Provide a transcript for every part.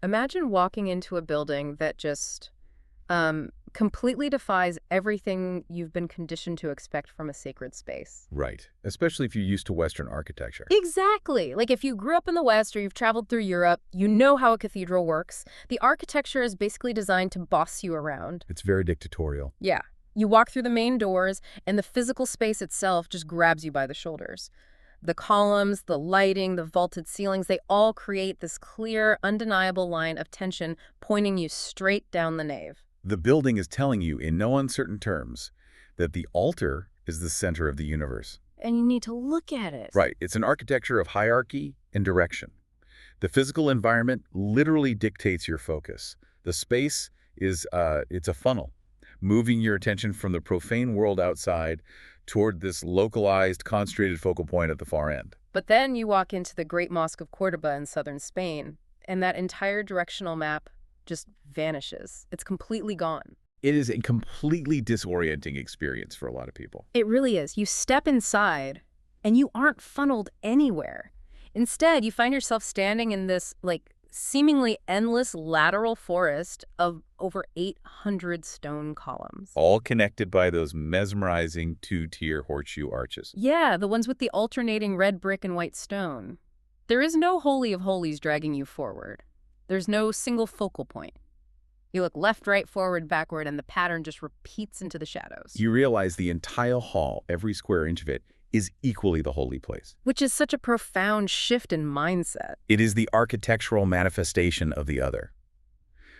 Imagine walking into a building that just completely defies everything you've been conditioned to expect from a sacred space. Right. Especially if you're used to Western architecture. Exactly. Like if you grew up in the West or you've traveled through Europe, you know how a cathedral works. The architecture is basically designed to boss you around. It's very dictatorial. Yeah. You walk through the main doors, and the physical space itself just grabs you by the shoulders. The columns, the lighting, the vaulted ceilings, they all create this clear, undeniable line of tension pointing you straight down the nave. The building is telling you in no uncertain terms that the altar is the center of the universe. And you need to look at it. Right. It's an architecture of hierarchy and direction. The physical environment literally dictates your focus. The space is it's a funnel, moving your attention from the profane world outside toward this localized, concentrated focal point at the far end. But then you walk into the Great Mosque of Cordoba in southern Spain, and that entire directional map just vanishes. It's completely gone. It is a completely disorienting experience for a lot of people. It really is. You step inside, and you aren't funneled anywhere. Instead, you find yourself standing in this, seemingly endless lateral forest of over 800 stone columns. All connected by those mesmerizing two-tier horseshoe arches. Yeah, the ones with the alternating red brick and white stone. There is no holy of holies dragging you forward. There's no single focal point. You look left, right, forward, backward, and the pattern just repeats into the shadows. You realize the entire hall, every square inch of it, is equally the holy place. Which is such a profound shift in mindset. It is the architectural manifestation of the other.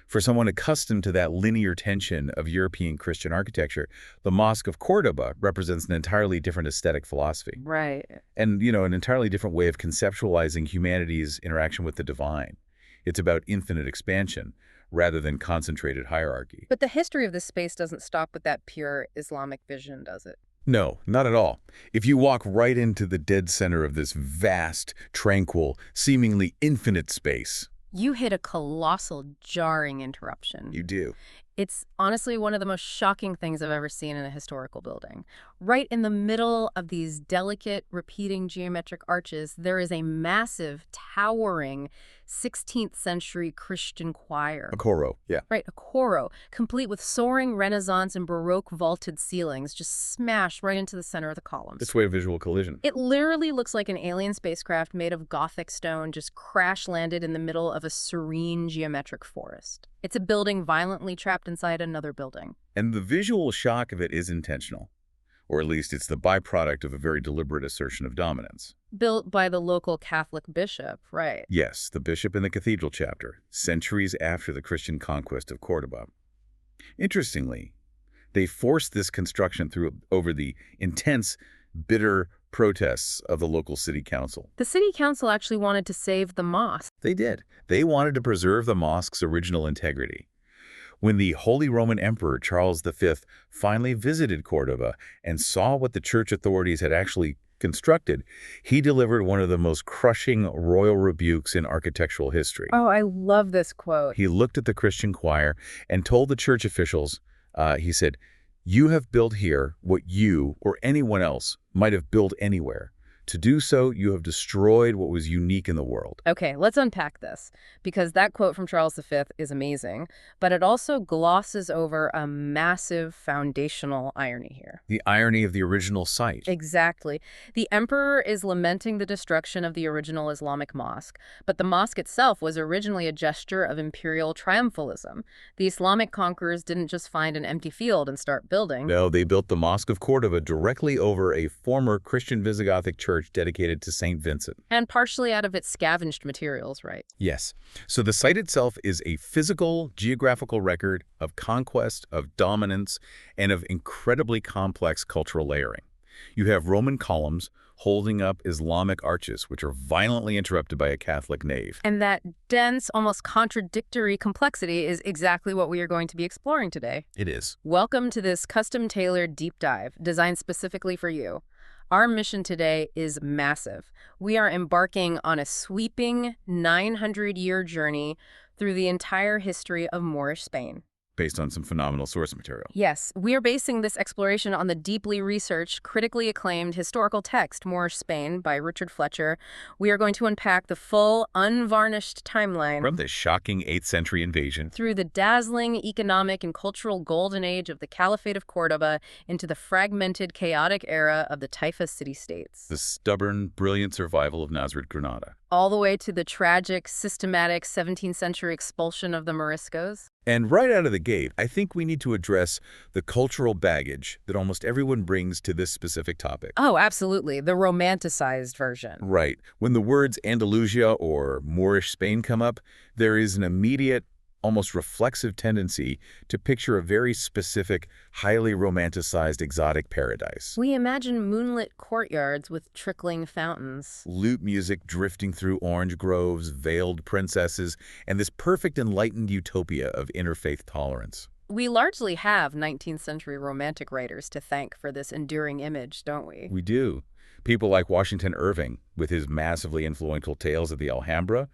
For someone accustomed to that linear tension of European Christian architecture, the Mosque of Cordoba represents an entirely different aesthetic philosophy. Right. And, an entirely different way of conceptualizing humanity's interaction with the divine. It's about infinite expansion rather than concentrated hierarchy. But the history of this space doesn't stop with that pure Islamic vision, does it? No, not at all. If you walk right into the dead center of this vast, tranquil, seemingly infinite space, you hit a colossal, jarring interruption. You do. It's honestly one of the most shocking things I've ever seen in a historical building. Right in the middle of these delicate, repeating geometric arches, there is a massive, towering 16th century Christian choir. A coro, yeah. Right, a coro, complete with soaring Renaissance and Baroque vaulted ceilings, just smashed right into the center of the columns. This way of visual collision. It literally looks like an alien spacecraft made of Gothic stone just crash-landed in the middle of a serene geometric forest. It's a building violently trapped inside another building. And the visual shock of it is intentional. Or at least it's the byproduct of a very deliberate assertion of dominance. Built by the local Catholic bishop, right? Yes, the bishop in the cathedral chapter, centuries after the Christian conquest of Cordoba. Interestingly, they forced this construction through over the intense, bitter protests of the local city council. The city council actually wanted to save the mosque. They did. They wanted to preserve the mosque's original integrity. When the Holy Roman Emperor Charles V finally visited Cordoba and saw what the church authorities had actually constructed, he delivered one of the most crushing royal rebukes in architectural history. Oh, I love this quote. He looked at the Christian choir and told the church officials, he said, "You have built here what you or anyone else might have built anywhere. To do so, you have destroyed what was unique in the world." Okay, let's unpack this, because that quote from Charles V is amazing, but it also glosses over a massive foundational irony here. The irony of the original site. Exactly. The emperor is lamenting the destruction of the original Islamic mosque, but the mosque itself was originally a gesture of imperial triumphalism. The Islamic conquerors didn't just find an empty field and start building. No, they built the Mosque of Cordoba directly over a former Christian Visigothic church dedicated to St. Vincent. And partially out of its scavenged materials, right? Yes. So the site itself is a physical, geographical record of conquest, of dominance, and of incredibly complex cultural layering. You have Roman columns holding up Islamic arches, which are violently interrupted by a Catholic nave. And that dense, almost contradictory complexity is exactly what we are going to be exploring today. It is. Welcome to this custom-tailored deep dive designed specifically for you. Our mission today is massive. We are embarking on a sweeping 900-year journey through the entire history of Moorish Spain. based on some phenomenal source material. Yes, we are basing this exploration on the deeply researched, critically acclaimed historical text, Moorish Spain, by Richard Fletcher. We are going to unpack the full, unvarnished timeline From the shocking 8th century invasion through the dazzling economic and cultural golden age of the Caliphate of Córdoba into the fragmented, chaotic era of the Taifa city-states, the stubborn, brilliant survival of Nasrid Granada. all the way to the tragic, systematic 17th century expulsion of the Moriscos. And right out of the gate, I think we need to address the cultural baggage that almost everyone brings to this specific topic. Oh, absolutely. The romanticized version. Right. When the words Andalusia or Moorish Spain come up, there is an immediate, almost reflexive tendency to picture a very specific, highly romanticized exotic paradise. We imagine moonlit courtyards with trickling fountains. Lute music drifting through orange groves, veiled princesses, and this perfect enlightened utopia of interfaith tolerance. We largely have 19th century romantic writers to thank for this enduring image, don't we? We do. People like Washington Irving, with his massively influential Tales of the Alhambra,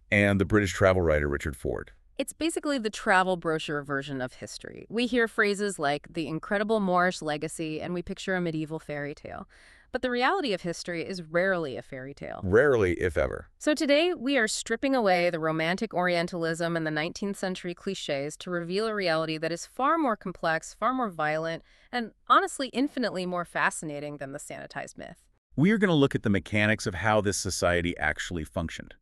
and the British travel writer Richard Ford. It's basically the travel brochure version of history. We hear phrases like the incredible Moorish legacy, and we picture a medieval fairy tale. But the reality of history is rarely a fairy tale. Rarely, if ever. So today, we are stripping away the romantic Orientalism and the 19th century cliches to reveal a reality that is far more complex, far more violent, and honestly infinitely more fascinating than the sanitized myth. We are going to look at the mechanics of how this society actually functioned,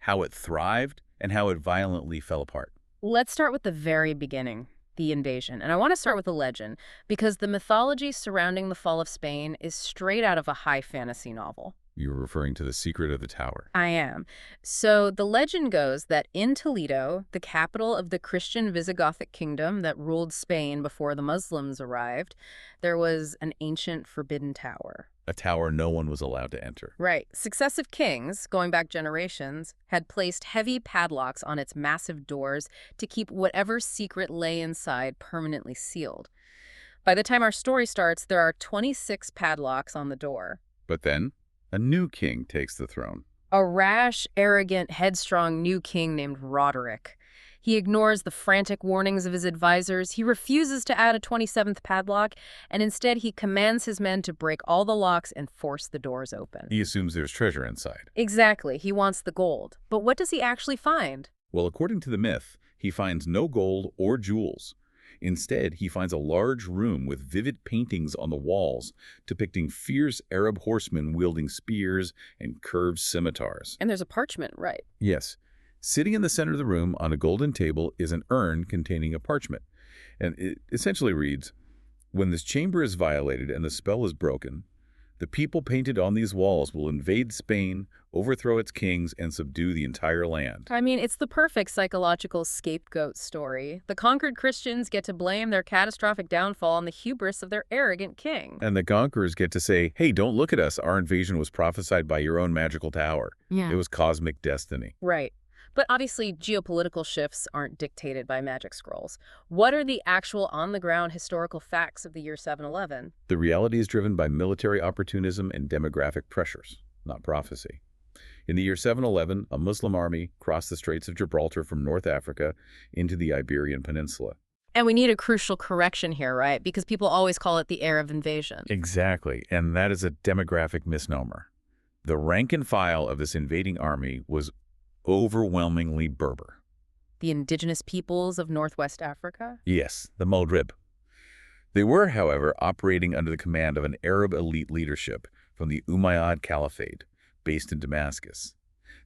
how it thrived, and how it violently fell apart. Let's start with the very beginning, the invasion. And I want to start with a legend, because the mythology surrounding the fall of Spain is straight out of a high fantasy novel. You're referring to The Secret of the Tower. I am. So the legend goes that in Toledo, the capital of the Christian Visigothic kingdom that ruled Spain before the Muslims arrived, there was an ancient forbidden tower. A tower no one was allowed to enter. Right. Successive kings, going back generations, had placed heavy padlocks on its massive doors to keep whatever secret lay inside permanently sealed. By the time our story starts, there are 26 padlocks on the door. But then, a new king takes the throne. A rash, arrogant, headstrong new king named Roderick. He ignores the frantic warnings of his advisors. He refuses to add a 27th padlock, and instead he commands his men to break all the locks and force the doors open. He assumes there's treasure inside. Exactly. He wants the gold. But what does he actually find? Well, according to the myth, he finds no gold or jewels. Instead, he finds a large room with vivid paintings on the walls depicting fierce Arab horsemen wielding spears and curved scimitars. And there's a parchment, right? Yes. Sitting in the center of the room on a golden table is an urn containing a parchment. And it essentially reads, "When this chamber is violated and the spell is broken, the people painted on these walls will invade Spain, overthrow its kings, and subdue the entire land." I mean, it's the perfect psychological scapegoat story. The conquered Christians get to blame their catastrophic downfall on the hubris of their arrogant king. And the conquerors get to say, hey, don't look at us. Our invasion was prophesied by your own magical tower. Yeah. It was cosmic destiny. Right. But obviously, geopolitical shifts aren't dictated by magic scrolls. What are the actual on-the-ground historical facts of the year 711? The reality is driven by military opportunism and demographic pressures, not prophecy. In the year 711, a Muslim army crossed the Straits of Gibraltar from North Africa into the Iberian Peninsula. And we need a crucial correction here, right? Because people always call it the Arab invasion. Exactly, and that is a demographic misnomer. The rank and file of this invading army was overwhelmingly Berber. The indigenous peoples of Northwest Africa? Yes, the Maghreb. They were, however, operating under the command of an Arab elite leadership from the Umayyad Caliphate, based in Damascus.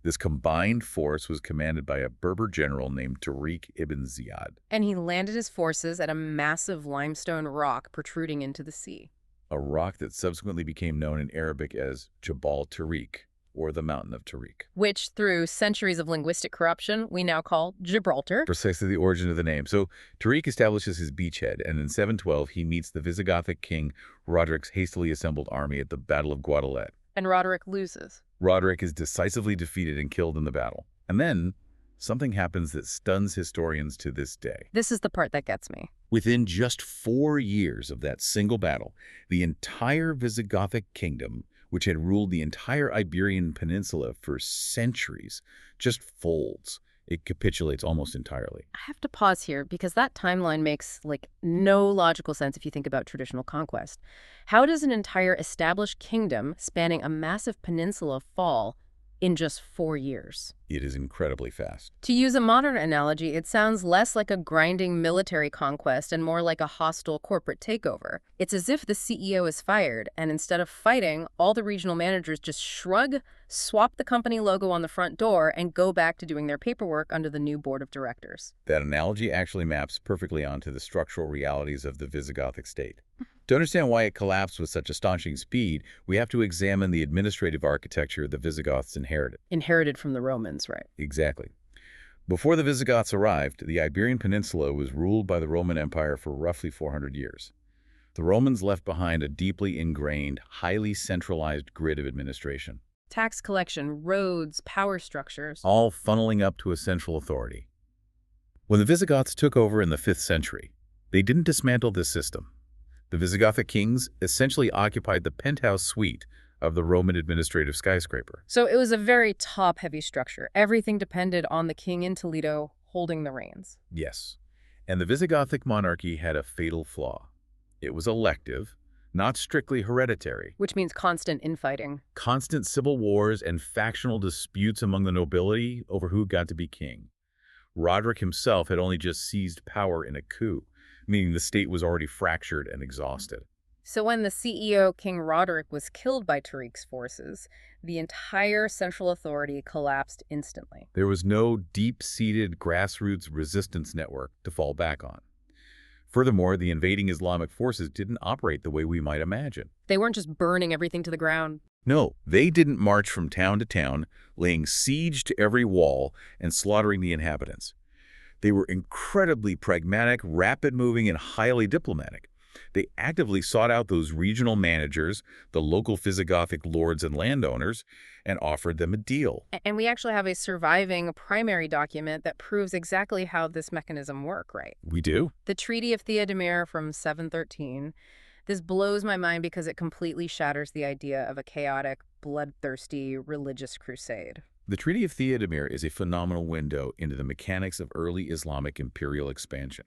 This combined force was commanded by a Berber general named Tariq ibn Ziyad. And he landed his forces at a massive limestone rock protruding into the sea. A rock that subsequently became known in Arabic as Jabal Tariq, or the Mountain of Tariq. Which, through centuries of linguistic corruption, we now call Gibraltar. Precisely the origin of the name. So Tariq establishes his beachhead, and in 712 he meets the Visigothic king Roderick's hastily assembled army at the Battle of Guadalete. And Roderick loses. Roderick is decisively defeated and killed in the battle. And then, something happens that stuns historians to this day. This is the part that gets me. Within just 4 years of that single battle, the entire Visigothic kingdom, which had ruled the entire Iberian Peninsula for centuries, just folds. It capitulates almost entirely. I have to pause here because that timeline makes no logical sense if you think about traditional conquest. How does an entire established kingdom spanning a massive peninsula fall in just 4 years? It is incredibly fast. To use a modern analogy, it sounds less like a grinding military conquest and more like a hostile corporate takeover. It's as if the CEO is fired, and instead of fighting, all the regional managers just shrug, swap the company logo on the front door, and go back to doing their paperwork under the new board of directors. That analogy actually maps perfectly onto the structural realities of the Visigothic state. To understand why it collapsed with such astonishing speed, we have to examine the administrative architecture the Visigoths inherited. Inherited from the Romans, right? Exactly. Before the Visigoths arrived, the Iberian Peninsula was ruled by the Roman Empire for roughly 400 years. The Romans left behind a deeply ingrained, highly centralized grid of administration, Tax collection, roads, power structures. all funneling up to a central authority. When the Visigoths took over in the 5th century, they didn't dismantle this system. The Visigothic kings essentially occupied the penthouse suite of the Roman administrative skyscraper. So it was a very top-heavy structure. Everything depended on the king in Toledo holding the reins. Yes. And the Visigothic monarchy had a fatal flaw. It was elective, not strictly hereditary. Which means constant infighting. Constant civil wars and factional disputes among the nobility over who got to be king. Roderick himself had only just seized power in a coup, meaning the state was already fractured and exhausted. So when the CEO, King Roderick, was killed by Tariq's forces, the entire central authority collapsed instantly. There was no deep-seated grassroots resistance network to fall back on. Furthermore, the invading Islamic forces didn't operate the way we might imagine. They weren't just burning everything to the ground. No, they didn't march from town to town, laying siege to every wall and slaughtering the inhabitants. They were incredibly pragmatic, rapid-moving, and highly diplomatic. They actively sought out those regional managers, the local Visigothic lords and landowners, and offered them a deal. And we actually have a surviving primary document that proves exactly how this mechanism worked, right? We do? The Treaty of Theodemir from 713. This blows my mind because it completely shatters the idea of a chaotic, bloodthirsty religious crusade. The Treaty of Theodemir is a phenomenal window into the mechanics of early Islamic imperial expansion.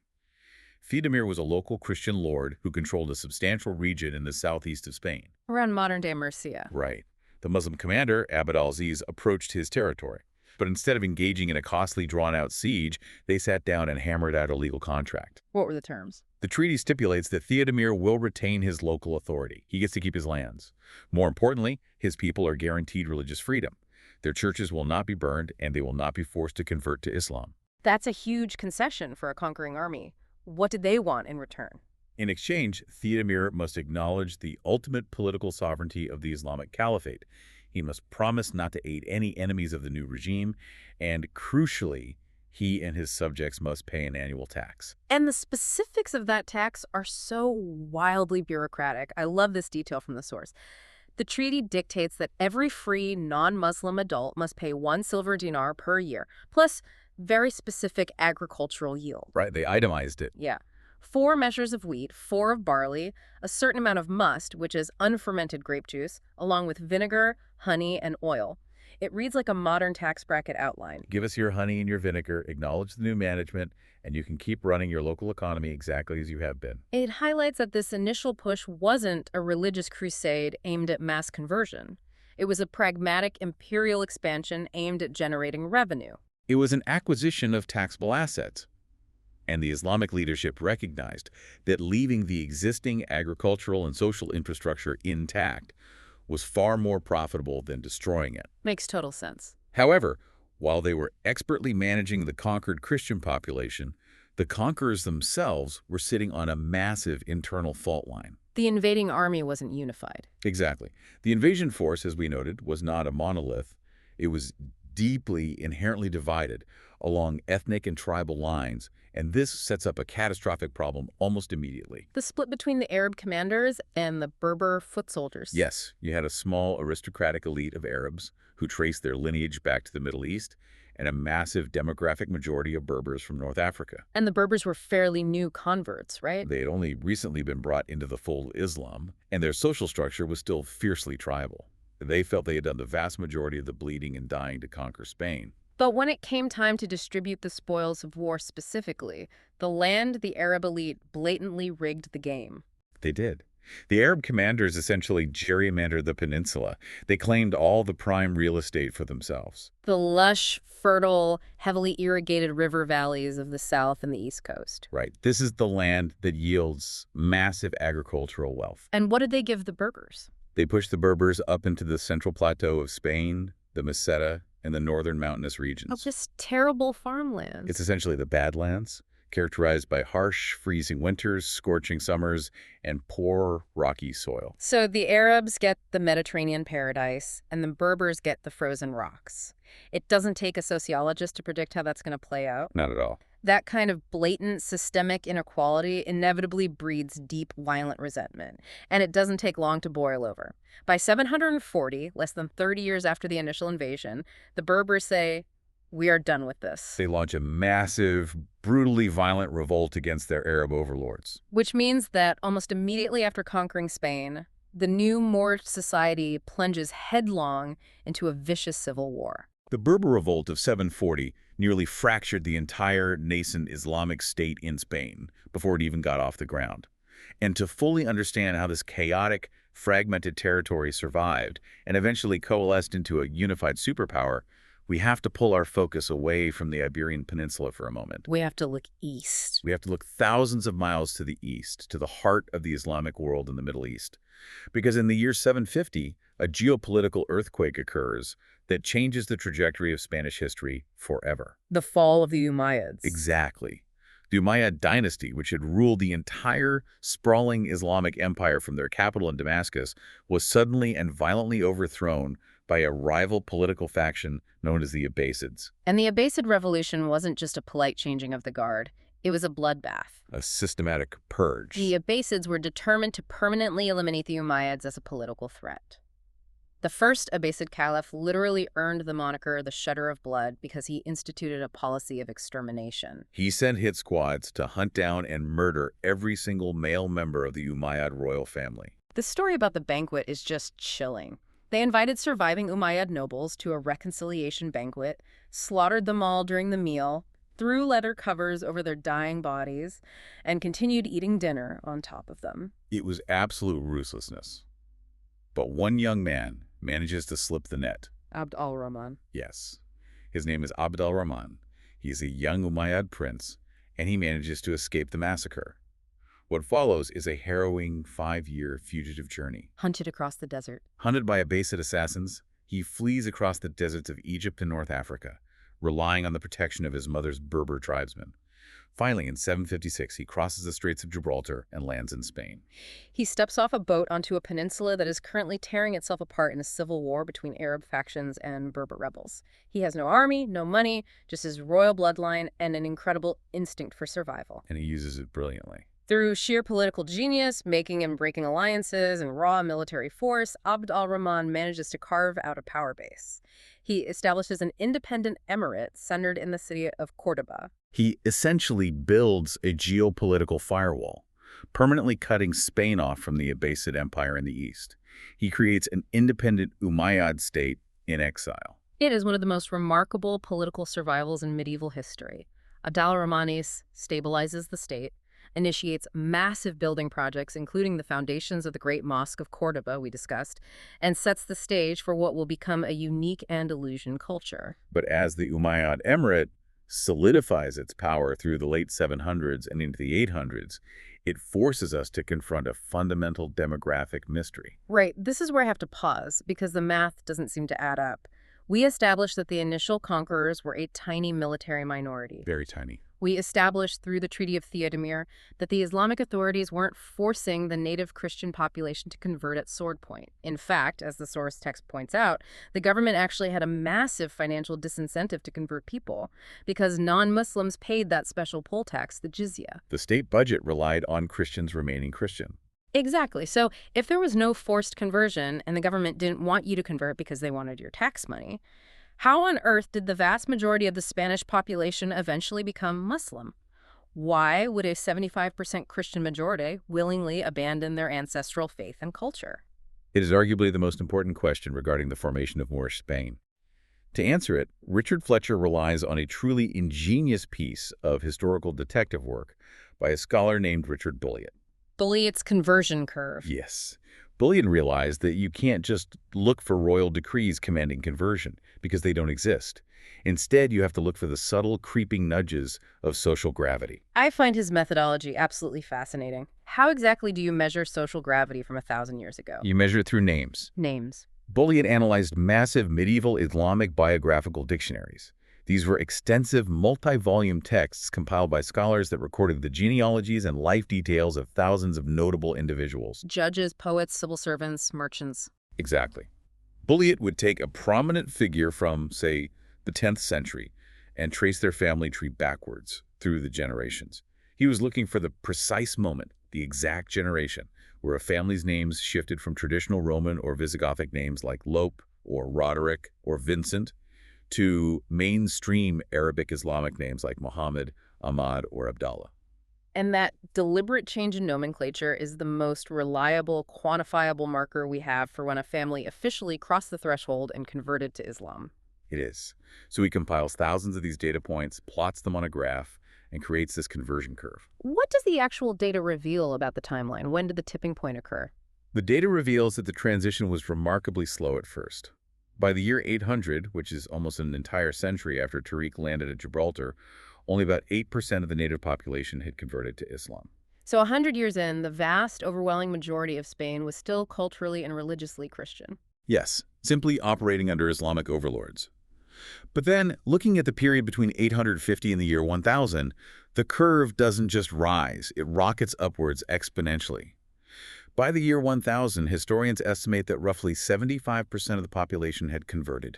Theodemir was a local Christian lord who controlled a substantial region in the southeast of Spain. Around modern-day Murcia. Right. The Muslim commander, Abd al-Aziz, approached his territory. But instead of engaging in a costly, drawn-out siege, they sat down and hammered out a legal contract. What were the terms? The treaty stipulates that Theodemir will retain his local authority. He gets to keep his lands. More importantly, his people are guaranteed religious freedom. Their churches will not be burned, and they will not be forced to convert to Islam. That's a huge concession for a conquering army. What did they want in return? In exchange, Theodemir must acknowledge the ultimate political sovereignty of the Islamic Caliphate. He must promise not to aid any enemies of the new regime, and crucially, he and his subjects must pay an annual tax. And the specifics of that tax are so wildly bureaucratic. I love this detail from the source. The treaty dictates that every free non-Muslim adult must pay 1 silver dinar per year, plus very specific agricultural yield. Right, they itemized it. Yeah. 4 measures of wheat, 4 of barley, a certain amount of must, which is unfermented grape juice, along with vinegar, honey, and oil. It reads like a modern tax bracket outline. Give us your honey and your vinegar, acknowledge the new management, and you can keep running your local economy exactly as you have been. It highlights that this initial push wasn't a religious crusade aimed at mass conversion. It was a pragmatic imperial expansion aimed at generating revenue. It was an acquisition of taxable assets. And the Islamic leadership recognized that leaving the existing agricultural and social infrastructure intact was far more profitable than destroying it. Makes total sense. However, while they were expertly managing the conquered Christian population, the conquerors themselves were sitting on a massive internal fault line. The invading army wasn't unified. Exactly. The invasion force, as we noted, was not a monolith. It was deeply, inherently divided along ethnic and tribal lines, and this sets up a catastrophic problem almost immediately. The split between the Arab commanders and the Berber foot soldiers. Yes, you had a small aristocratic elite of Arabs who traced their lineage back to the Middle East, and a massive demographic majority of Berbers from North Africa. And the Berbers were fairly new converts, right? They had only recently been brought into the fold of Islam, and their social structure was still fiercely tribal. They felt they had done the vast majority of the bleeding and dying to conquer Spain. But when it came time to distribute the spoils of war specifically, the Arab elite blatantly rigged the game. They did. The Arab commanders essentially gerrymandered the peninsula. They claimed all the prime real estate for themselves. The lush, fertile, heavily irrigated river valleys of the south and the east coast. Right. This is the land that yields massive agricultural wealth. And what did they give the Berbers? They pushed the Berbers up into the central plateau of Spain, the Meseta, and the northern mountainous Oh, regions. just terrible farmlands. It's essentially the Badlands, characterized by harsh, freezing winters, scorching summers, and poor, rocky soil. So the Arabs get the Mediterranean paradise, and the Berbers get the frozen rocks. It doesn't take a sociologist to predict how that's going to play out. Not at all. That kind of blatant systemic inequality inevitably breeds deep, violent resentment, and it doesn't take long to boil over. By 740, less than 30 years after the initial invasion, the Berbers say, "We are done with this." They launch a massive, brutally violent revolt against their Arab overlords. Which means that almost immediately after conquering Spain, the new Moorish society plunges headlong into a vicious civil war. The Berber Revolt of 740 nearly fractured the entire nascent Islamic state in Spain before it even got off the ground. And to fully understand how this chaotic, fragmented territory survived and eventually coalesced into a unified superpower, we have to pull our focus away from the Iberian Peninsula for a moment. We have to look east. We have to look thousands of miles to the east, to the heart of the Islamic world in the Middle East. Because in the year 750, a geopolitical earthquake occurs that changes the trajectory of Spanish history forever. The fall of the Umayyads. Exactly. The Umayyad dynasty, which had ruled the entire sprawling Islamic empire from their capital in Damascus, was suddenly and violently overthrown by a rival political faction known as the Abbasids. And the Abbasid revolution wasn't just a polite changing of the guard. It was a bloodbath. A systematic purge. The Abbasids were determined to permanently eliminate the Umayyads as a political threat. The first Abbasid caliph literally earned the moniker the Shedder of Blood because he instituted a policy of extermination. He sent hit squads to hunt down and murder every single male member of the Umayyad royal family. The story about the banquet is just chilling. They invited surviving Umayyad nobles to a reconciliation banquet, slaughtered them all during the meal, threw leather covers over their dying bodies, and continued eating dinner on top of them. It was absolute ruthlessness. But one young man manages to slip the net. Abd al-Rahman. Yes. His name is Abd al-Rahman. He is a young Umayyad prince, and he manages to escape the massacre. What follows is a harrowing 5-year fugitive journey. Hunted across the desert. Hunted by Abbasid assassins, he flees across the deserts of Egypt and North Africa, relying on the protection of his mother's Berber tribesmen. Finally, in 756, he crosses the Straits of Gibraltar and lands in Spain. He steps off a boat onto a peninsula that is currently tearing itself apart in a civil war between Arab factions and Berber rebels. He has no army, no money, just his royal bloodline and an incredible instinct for survival. And he uses it brilliantly. Through sheer political genius, making and breaking alliances, and raw military force, Abd al-Rahman manages to carve out a power base. He establishes an independent emirate centered in the city of Cordoba. He essentially builds a geopolitical firewall, permanently cutting Spain off from the Abbasid Empire in the east. He creates an independent Umayyad state in exile. It is one of the most remarkable political survivals in medieval history. Abd al-Rahman stabilizes the state, initiates massive building projects, including the foundations of the Great Mosque of Cordoba we discussed, and sets the stage for what will become a unique Andalusian culture. But as the Umayyad Emirate solidifies its power through the late 700s and into the 800s, it forces us to confront a fundamental demographic mystery. Right, this is where I have to pause, because the math doesn't seem to add up. We established that the initial conquerors were a tiny military minority. Very tiny. We established through the Treaty of Theodemir that the Islamic authorities weren't forcing the native Christian population to convert at sword point. In fact, as the source text points out, the government actually had a massive financial disincentive to convert people because non-Muslims paid that special poll tax, the jizya. The state budget relied on Christians remaining Christian. Exactly. So if there was no forced conversion and the government didn't want you to convert because they wanted your tax money, how on earth did the vast majority of the Spanish population eventually become Muslim? Why would a 75% Christian majority willingly abandon their ancestral faith and culture? It is arguably the most important question regarding the formation of Moorish Spain. To answer it, Richard Fletcher relies on a truly ingenious piece of historical detective work by a scholar named Richard Bulliet. Bulliet's conversion curve. Yes. Bulliet realized that you can't just look for royal decrees commanding conversion, because they don't exist. Instead, you have to look for the subtle, creeping nudges of social gravity. I find his methodology absolutely fascinating. How exactly do you measure social gravity from 1,000 years ago? You measure it through names. Names. Bulliet analyzed massive medieval Islamic biographical dictionaries. These were extensive, multi-volume texts compiled by scholars that recorded the genealogies and life details of thousands of notable individuals. Judges, poets, civil servants, merchants. Exactly. Bulliet would take a prominent figure from, say, the 10th century and trace their family tree backwards through the generations. He was looking for the precise moment, the exact generation, where a family's names shifted from traditional Roman or Visigothic names like Lope or Roderick or Vincent to mainstream Arabic Islamic names like Muhammad, Ahmad, or Abdallah. And that deliberate change in nomenclature is the most reliable, quantifiable marker we have for when a family officially crossed the threshold and converted to Islam. It is. So he compiles thousands of these data points, plots them on a graph, and creates this conversion curve. What does the actual data reveal about the timeline? When did the tipping point occur? The data reveals that the transition was remarkably slow at first. By the year 800, which is almost an entire century after Tariq landed at Gibraltar, only about 8% of the native population had converted to Islam. So 100 years in, the vast, overwhelming majority of Spain was still culturally and religiously Christian. Yes, simply operating under Islamic overlords. But then, looking at the period between 850 and the year 1000, the curve doesn't just rise, it rockets upwards exponentially. By the year 1000, historians estimate that roughly 75% of the population had converted.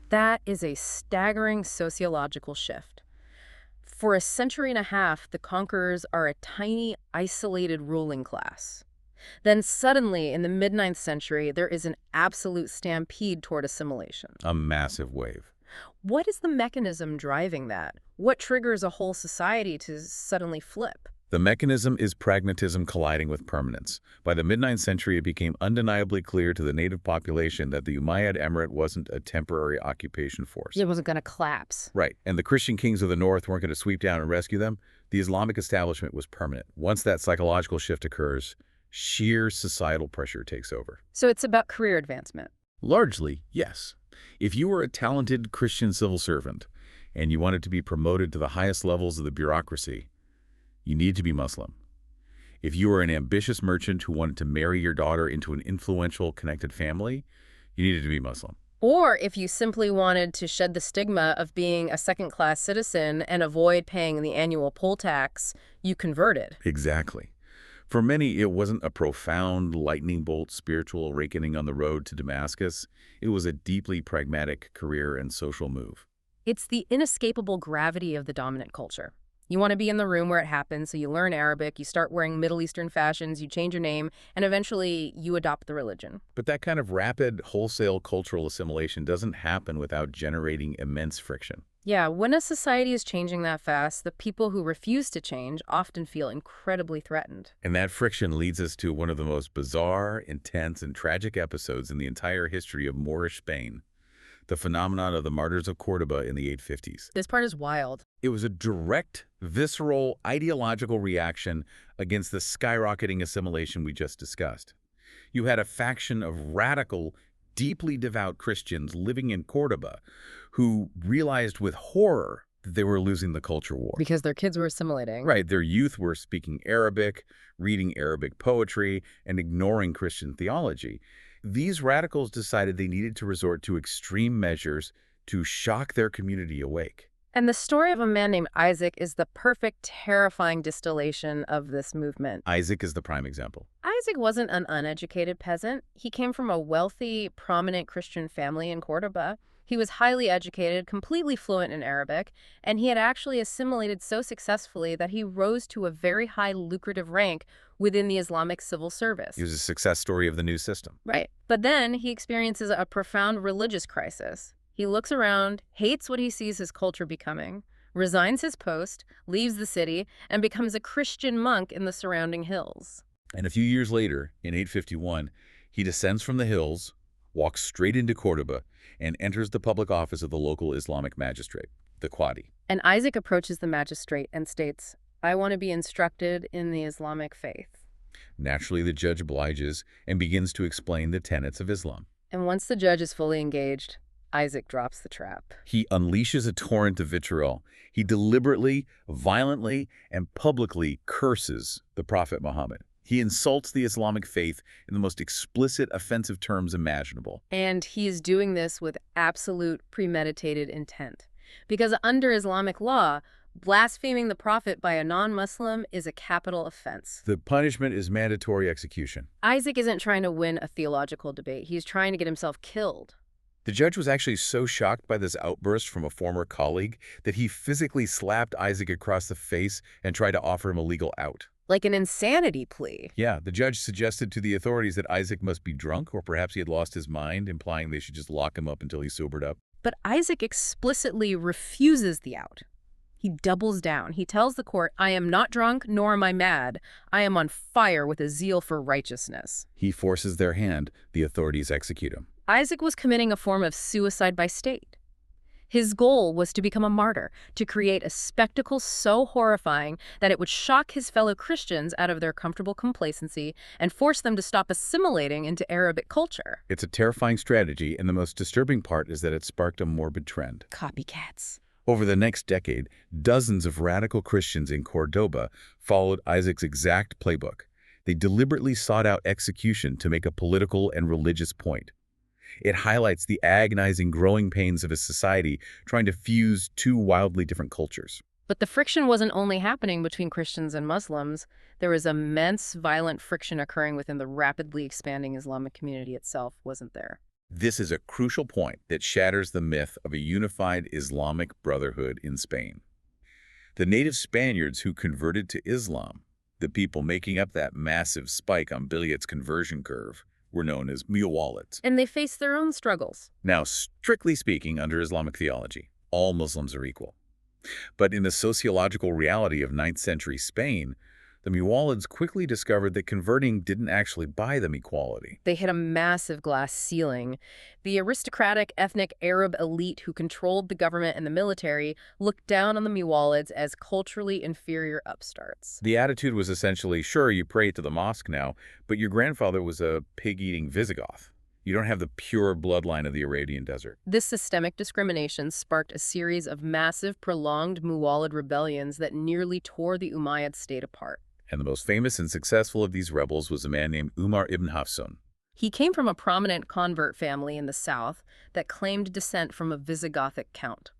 That is a staggering sociological shift. For a century and a half, the conquerors are a tiny, isolated ruling class. Then suddenly, in the mid-9th century, there is an absolute stampede toward assimilation. A massive wave. What is the mechanism driving that? What triggers a whole society to suddenly flip? The mechanism is pragmatism colliding with permanence. By the mid-9th century, it became undeniably clear to the native population that the Umayyad Emirate wasn't a temporary occupation force. It wasn't going to collapse. Right, and the Christian kings of the north weren't going to sweep down and rescue them. The Islamic establishment was permanent. Once that psychological shift occurs, sheer societal pressure takes over. So it's about career advancement. Largely, yes. If you were a talented Christian civil servant and you wanted to be promoted to the highest levels of the bureaucracy, you need to be Muslim. If you were an ambitious merchant who wanted to marry your daughter into an influential, connected family, you needed to be Muslim. Or if you simply wanted to shed the stigma of being a second-class citizen and avoid paying the annual poll tax, you converted. Exactly. For many, it wasn't a profound, lightning bolt spiritual awakening on the road to Damascus. It was a deeply pragmatic career and social move. It's the inescapable gravity of the dominant culture. You want to be in the room where it happens, so you learn Arabic, you start wearing Middle Eastern fashions, you change your name, and eventually you adopt the religion. But that kind of rapid, wholesale cultural assimilation doesn't happen without generating immense friction. Yeah, when a society is changing that fast, the people who refuse to change often feel incredibly threatened. And that friction leads us to one of the most bizarre, intense, and tragic episodes in the entire history of Moorish Spain, the phenomenon of the Martyrs of Córdoba in the 850s. This part is wild. It was a direct, visceral, ideological reaction against the skyrocketing assimilation we just discussed. You had a faction of radical, deeply devout Christians living in Córdoba who realized with horror that they were losing the culture war. Because their kids were assimilating. Right, their youth were speaking Arabic, reading Arabic poetry, and ignoring Christian theology. These radicals decided they needed to resort to extreme measures to shock their community awake. And the story of a man named Isaac is the perfect, terrifying distillation of this movement. Isaac is the prime example. Isaac wasn't an uneducated peasant. He came from a wealthy, prominent Christian family in Córdoba. He was highly educated, completely fluent in Arabic, and he had actually assimilated so successfully that he rose to a very high lucrative rank within the Islamic civil service. He was a success story of the new system. Right. But then he experiences a profound religious crisis. He looks around, hates what he sees his culture becoming, resigns his post, leaves the city, and becomes a Christian monk in the surrounding hills. And a few years later, in 851, he descends from the hills, walks straight into Córdoba, and enters the public office of the local Islamic magistrate, the Qadi. And Isaac approaches the magistrate and states, I want to be instructed in the Islamic faith. Naturally, the judge obliges and begins to explain the tenets of Islam. And once the judge is fully engaged, Isaac drops the trap. He unleashes a torrent of vitriol. He deliberately, violently, and publicly curses the Prophet Muhammad. He insults the Islamic faith in the most explicit, offensive terms imaginable. And he is doing this with absolute premeditated intent. Because under Islamic law, blaspheming the Prophet by a non-Muslim is a capital offense. The punishment is mandatory execution. Isaac isn't trying to win a theological debate. He's trying to get himself killed. The judge was actually so shocked by this outburst from a former colleague that he physically slapped Isaac across the face and tried to offer him a legal out. Like an insanity plea. Yeah, the judge suggested to the authorities that Isaac must be drunk or perhaps he had lost his mind, implying they should just lock him up until he sobered up. But Isaac explicitly refuses the out. He doubles down. He tells the court, I am not drunk, nor am I mad. I am on fire with a zeal for righteousness. He forces their hand. The authorities execute him. Isaac was committing a form of suicide by state. His goal was to become a martyr, to create a spectacle so horrifying that it would shock his fellow Christians out of their comfortable complacency and force them to stop assimilating into Arabic culture. It's a terrifying strategy, and the most disturbing part is that it sparked a morbid trend. Copycats. Over the next decade, dozens of radical Christians in Cordoba followed Isaac's exact playbook. They deliberately sought out execution to make a political and religious point. It highlights the agonizing growing pains of a society trying to fuse two wildly different cultures. But the friction wasn't only happening between Christians and Muslims. There was immense violent friction occurring within the rapidly expanding Islamic community itself, wasn't there? This is a crucial point that shatters the myth of a unified Islamic brotherhood in Spain. The native Spaniards who converted to Islam, the people making up that massive spike on Billiet's conversion curve, were known as muwallids. And they faced their own struggles. Now, strictly speaking, under Islamic theology, all Muslims are equal. But in the sociological reality of 9th century Spain, the muwallids quickly discovered that converting didn't actually buy them equality. They hit a massive glass ceiling. The aristocratic ethnic Arab elite who controlled the government and the military looked down on the muwallids as culturally inferior upstarts. The attitude was essentially, sure, you pray to the mosque now, but your grandfather was a pig-eating Visigoth. You don't have the pure bloodline of the Arabian desert. This systemic discrimination sparked a series of massive, prolonged muwallid rebellions that nearly tore the Umayyad state apart. And the most famous and successful of these rebels was a man named Umar ibn Hafsun. He came from a prominent convert family in the south that claimed descent from a Visigothic count.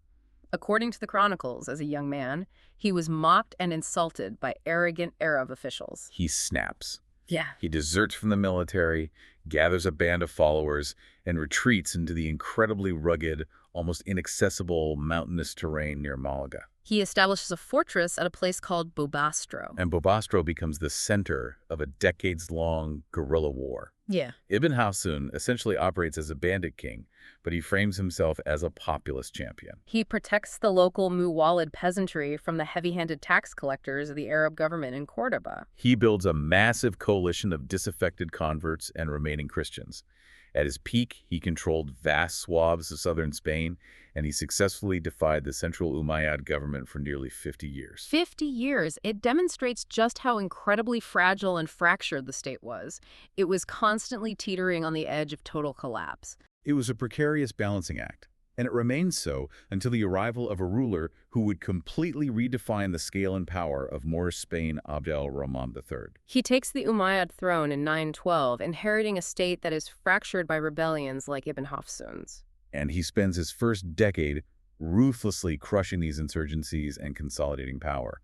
According to the chronicles, as a young man, he was mocked and insulted by arrogant Arab officials. He snaps. Yeah. He deserts from the military, gathers a band of followers, and retreats into the incredibly rugged, almost inaccessible mountainous terrain near Malaga. He establishes a fortress at a place called Bobastro. And Bobastro becomes the center of a decades-long guerrilla war. Yeah. Ibn Hafsun essentially operates as a bandit king, but he frames himself as a populist champion. He protects the local Muwallid peasantry from the heavy-handed tax collectors of the Arab government in Cordoba. He builds a massive coalition of disaffected converts and remaining Christians. At his peak, he controlled vast swaths of southern Spain, and he successfully defied the central Umayyad government for nearly 50 years. 50 years. It demonstrates just how incredibly fragile and fractured the state was. It was constantly teetering on the edge of total collapse. It was a precarious balancing act, and it remained so until the arrival of a ruler who would completely redefine the scale and power of Moorish Spain, Abd al-Rahman III. He takes the Umayyad throne in 912, inheriting a state that is fractured by rebellions like Ibn Hafsun's. And he spends his first decade ruthlessly crushing these insurgencies and consolidating power.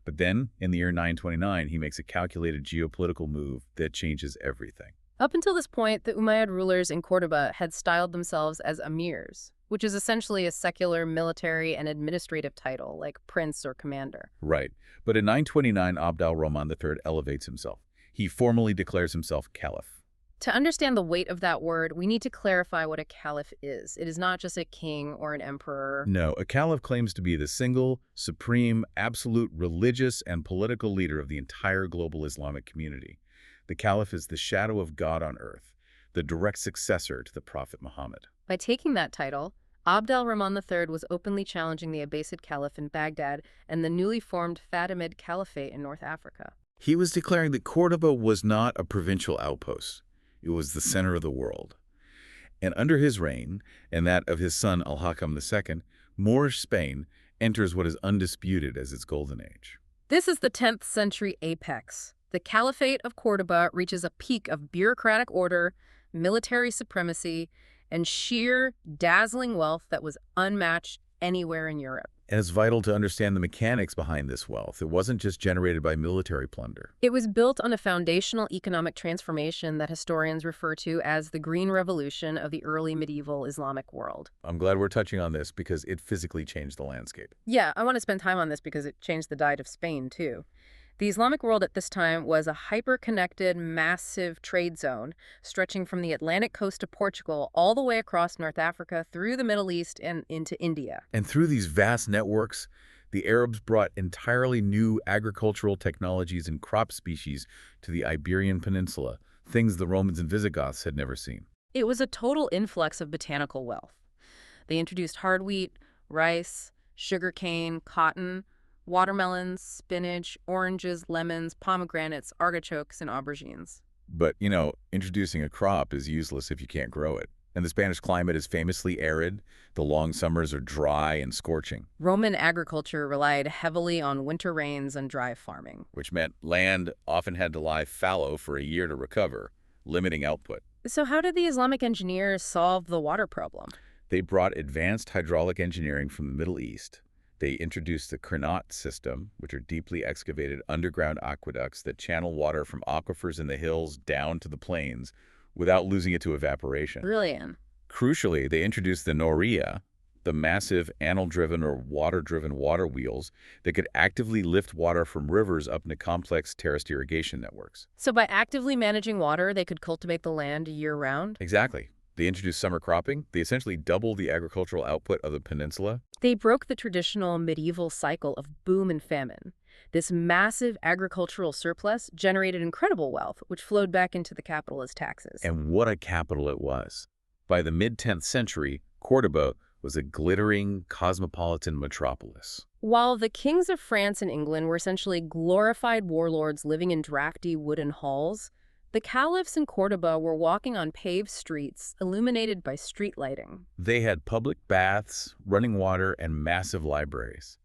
But then, in the year 929, he makes a calculated geopolitical move that changes everything. Up until this point, the Umayyad rulers in Cordoba had styled themselves as emirs, which is essentially a secular military and administrative title, like prince or commander. Right. But in 929, Abd al-Rahman III elevates himself. He formally declares himself caliph. To understand the weight of that word, we need to clarify what a caliph is. It is not just a king or an emperor. No, a caliph claims to be the single, supreme, absolute religious and political leader of the entire global Islamic community. The caliph is the shadow of God on earth, the direct successor to the Prophet Muhammad. By taking that title, Abd al-Rahman III was openly challenging the Abbasid Caliph in Baghdad and the newly formed Fatimid Caliphate in North Africa. He was declaring that Cordoba was not a provincial outpost. It was the center of the world. And under his reign, and that of his son Al-Hakam II, Moorish Spain enters what is undisputed as its golden age. This is the 10th century apex. The Caliphate of Cordoba reaches a peak of bureaucratic order, military supremacy, and sheer, dazzling wealth that was unmatched anywhere in Europe. And it's vital to understand the mechanics behind this wealth. It wasn't just generated by military plunder. It was built on a foundational economic transformation that historians refer to as the Green Revolution of the early medieval Islamic world. I'm glad we're touching on this because it physically changed the landscape. Yeah, I want to spend time on this because it changed the diet of Spain, too. The Islamic world at this time was a hyper-connected, massive trade zone stretching from the Atlantic coast of Portugal all the way across North Africa through the Middle East and into India. And through these vast networks, the Arabs brought entirely new agricultural technologies and crop species to the Iberian Peninsula, things the Romans and Visigoths had never seen. It was a total influx of botanical wealth. They introduced hard wheat, rice, sugarcane, cotton, watermelons, spinach, oranges, lemons, pomegranates, artichokes, and aubergines. But, introducing a crop is useless if you can't grow it. And the Spanish climate is famously arid. The long summers are dry and scorching, Roman agriculture relied heavily on winter rains and dry farming. which meant land often had to lie fallow for a year to recover, limiting output. So how did the Islamic engineers solve the water problem? They brought advanced hydraulic engineering from the Middle East. They introduced the Qanat system, which are deeply excavated underground aqueducts that channel water from aquifers in the hills down to the plains without losing it to evaporation. Brilliant. Crucially, they introduced the Noria, the massive anal-driven or water-driven water wheels that could actively lift water from rivers up into complex terraced irrigation networks. So by actively managing water, they could cultivate the land year-round? Exactly. They introduced summer cropping. They essentially doubled the agricultural output of the peninsula. They broke the traditional medieval cycle of boom and famine. This massive agricultural surplus generated incredible wealth, which flowed back into the capital as taxes. And what a capital it was. By the mid-10th century, Cordoba was a glittering cosmopolitan metropolis. While the kings of France and England were essentially glorified warlords living in drafty wooden halls, the caliphs in Cordoba were walking on paved streets illuminated by street lighting. They had public baths, running water, and massive libraries.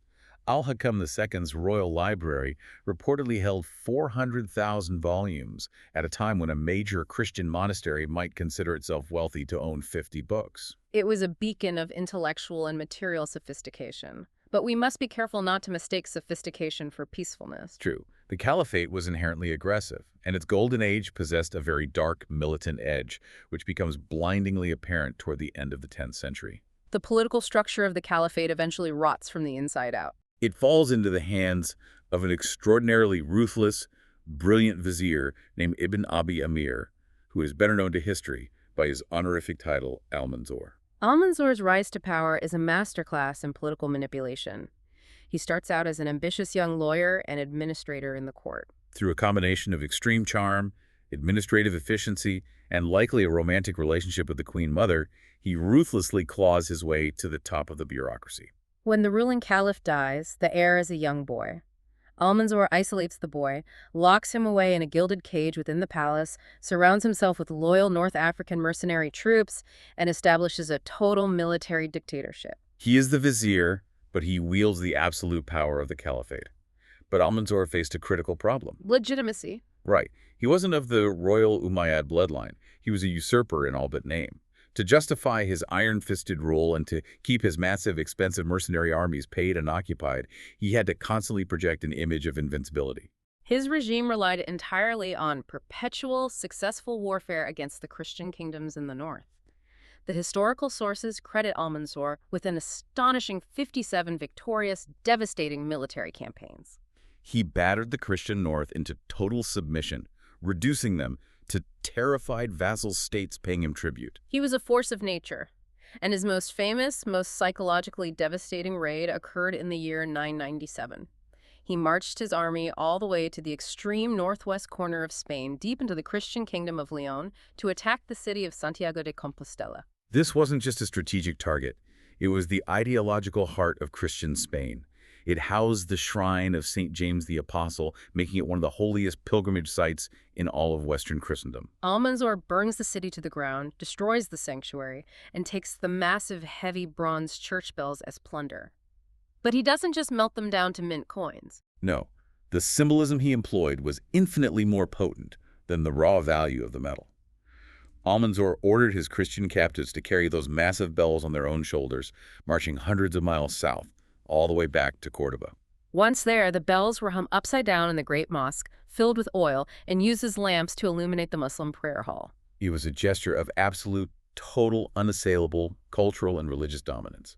Al-Hakam II's royal library reportedly held 400,000 volumes at a time when a major Christian monastery might consider itself wealthy to own 50 books. It was a beacon of intellectual and material sophistication. But we must be careful not to mistake sophistication for peacefulness. True, the caliphate was inherently aggressive, and its golden age possessed a very dark, militant edge, which becomes blindingly apparent toward the end of the 10th century. The political structure of the caliphate eventually rots from the inside out. It falls into the hands of an extraordinarily ruthless, brilliant vizier named Ibn Abi Amir, who is better known to history by his honorific title, Almanzor. Almanzor's rise to power is a masterclass in political manipulation. He starts out as an ambitious young lawyer and administrator in the court. Through a combination of extreme charm, administrative efficiency, and likely a romantic relationship with the Queen Mother, he ruthlessly claws his way to the top of the bureaucracy. When the ruling caliph dies, the heir is a young boy. Almanzor isolates the boy, locks him away in a gilded cage within the palace, surrounds himself with loyal North African mercenary troops, and establishes a total military dictatorship. He is the vizier, but he wields the absolute power of the caliphate. But Almanzor faced a critical problem. Legitimacy. Right. He wasn't of the royal Umayyad bloodline. He was a usurper in all but name. To justify his iron-fisted rule and to keep his massive, expensive mercenary armies paid and occupied, he had to constantly project an image of invincibility. His regime relied entirely on perpetual, successful warfare against the Christian kingdoms in the north. The historical sources credit Almanzor with an astonishing 57 victorious, devastating military campaigns. He battered the Christian north into total submission, reducing them to terrified vassal states paying him tribute. He was a force of nature, and his most famous, most psychologically devastating raid occurred in the year 997. He marched his army all the way to the extreme northwest corner of Spain, deep into the Christian kingdom of Leon, to attack the city of Santiago de Compostela. This wasn't just a strategic target. It was the ideological heart of Christian Spain. It housed the shrine of St. James the Apostle, making it one of the holiest pilgrimage sites in all of Western Christendom. Almanzor burns the city to the ground, destroys the sanctuary, and takes the massive, heavy bronze church bells as plunder. But he doesn't just melt them down to mint coins. No, the symbolism he employed was infinitely more potent than the raw value of the metal. Almanzor ordered his Christian captives to carry those massive bells on their own shoulders, marching hundreds of miles south, all the way back to Córdoba. Once there, the bells were hung upside down in the great mosque, filled with oil, and used as lamps to illuminate the Muslim prayer hall. It was a gesture of absolute, total, unassailable cultural and religious dominance.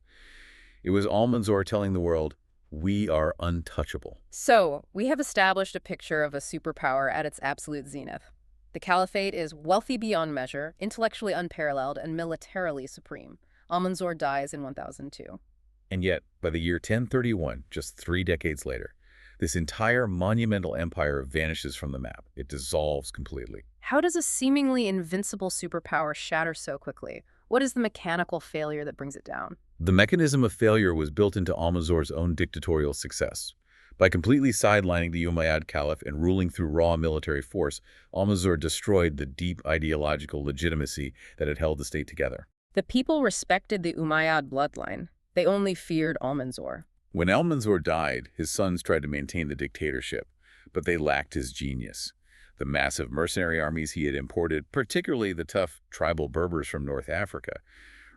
It was Almanzor telling the world, we are untouchable. So, we have established a picture of a superpower at its absolute zenith. The caliphate is wealthy beyond measure, intellectually unparalleled, and militarily supreme. Almanzor dies in 1002. And yet, by the year 1031, just 3 decades later, this entire monumental empire vanishes from the map. It dissolves completely. How does a seemingly invincible superpower shatter so quickly? What is the mechanical failure that brings it down? The mechanism of failure was built into Almanzor's own dictatorial success. By completely sidelining the Umayyad Caliph and ruling through raw military force, Almanzor destroyed the deep ideological legitimacy that had held the state together. The people respected the Umayyad bloodline. They only feared Almanzor. When Almanzor died, his sons tried to maintain the dictatorship, but they lacked his genius. The massive mercenary armies he had imported, particularly the tough tribal Berbers from North Africa,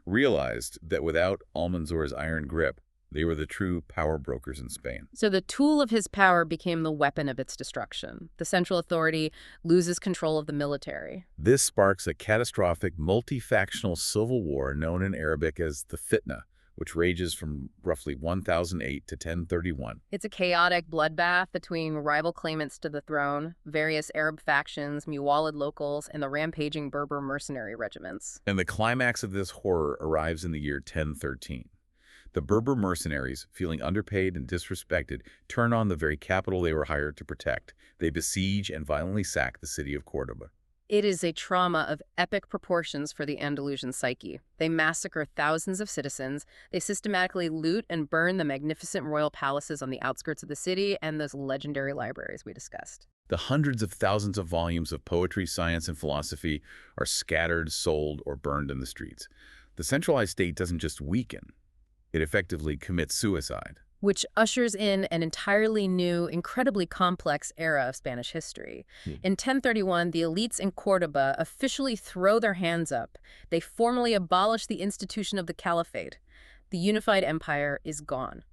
realized that without Almanzor's iron grip, they were the true power brokers in Spain. So the tool of his power became the weapon of its destruction. The central authority loses control of the military. This sparks a catastrophic, multi-factional civil war known in Arabic as the Fitna, which rages from roughly 1008 to 1031. It's a chaotic bloodbath between rival claimants to the throne, various Arab factions, Muwallad locals, and the rampaging Berber mercenary regiments. And the climax of this horror arrives in the year 1013. The Berber mercenaries, feeling underpaid and disrespected, turn on the very capital they were hired to protect. They besiege and violently sack the city of Córdoba. It is a trauma of epic proportions for the Andalusian psyche. They massacre thousands of citizens. They systematically loot and burn the magnificent royal palaces on the outskirts of the city and those legendary libraries we discussed. The hundreds of thousands of volumes of poetry, science, and philosophy are scattered, sold, or burned in the streets. The centralized state doesn't just weaken. It effectively commits suicide. Which ushers in an entirely new, incredibly complex era of Spanish history. In 1031, the elites in Córdoba officially throw their hands up. They formally abolish the institution of the caliphate. The unified empire is gone.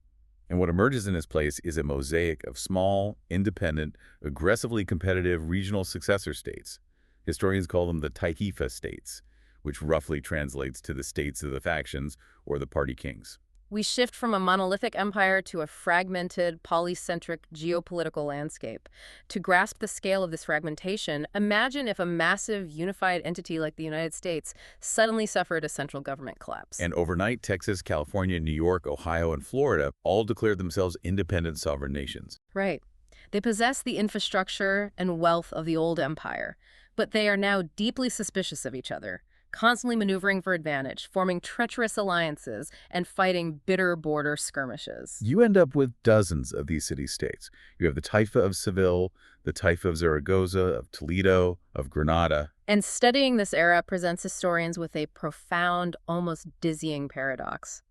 And what emerges in its place is a mosaic of small, independent, aggressively competitive regional successor states. Historians call them the Taifa states, which roughly translates to the states of the factions or the party kings. We shift from a monolithic empire to a fragmented, polycentric geopolitical landscape. To grasp the scale of this fragmentation, imagine if a massive, unified entity like the United States suddenly suffered a central government collapse. And overnight, Texas, California, New York, Ohio, and Florida all declared themselves independent sovereign nations. Right. They possess the infrastructure and wealth of the old empire, but they are now deeply suspicious of each other, constantly maneuvering for advantage, forming treacherous alliances, and fighting bitter border skirmishes. You end up with dozens of these city-states. You have the Taifa of Seville, the Taifa of Zaragoza, of Toledo, of Granada. And studying this era presents historians with a profound, almost dizzying paradox.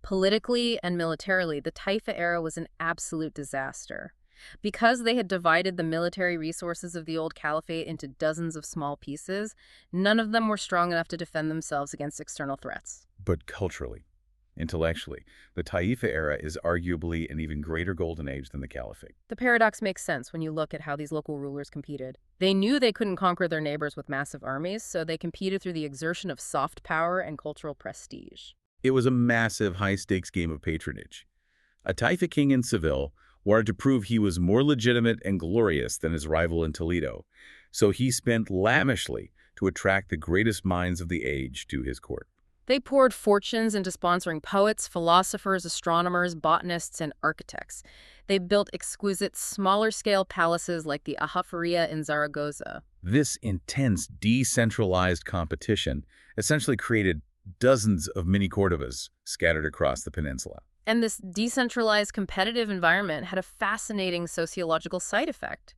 Politically and militarily, the Taifa era was an absolute disaster. Because they had divided the military resources of the old caliphate into dozens of small pieces, none of them were strong enough to defend themselves against external threats. But culturally, intellectually, the Taifa era is arguably an even greater golden age than the caliphate. The paradox makes sense when you look at how these local rulers competed. They knew they couldn't conquer their neighbors with massive armies, so they competed through the exertion of soft power and cultural prestige. It was a massive, high-stakes game of patronage. A Taifa king in Seville wanted to prove he was more legitimate and glorious than his rival in Toledo, so he spent lavishly to attract the greatest minds of the age to his court. They poured fortunes into sponsoring poets, philosophers, astronomers, botanists, and architects. They built exquisite, smaller-scale palaces like the Aljaferia in Zaragoza. This intense, decentralized competition essentially created dozens of mini Cordobas scattered across the peninsula. And this decentralized competitive environment had a fascinating sociological side effect.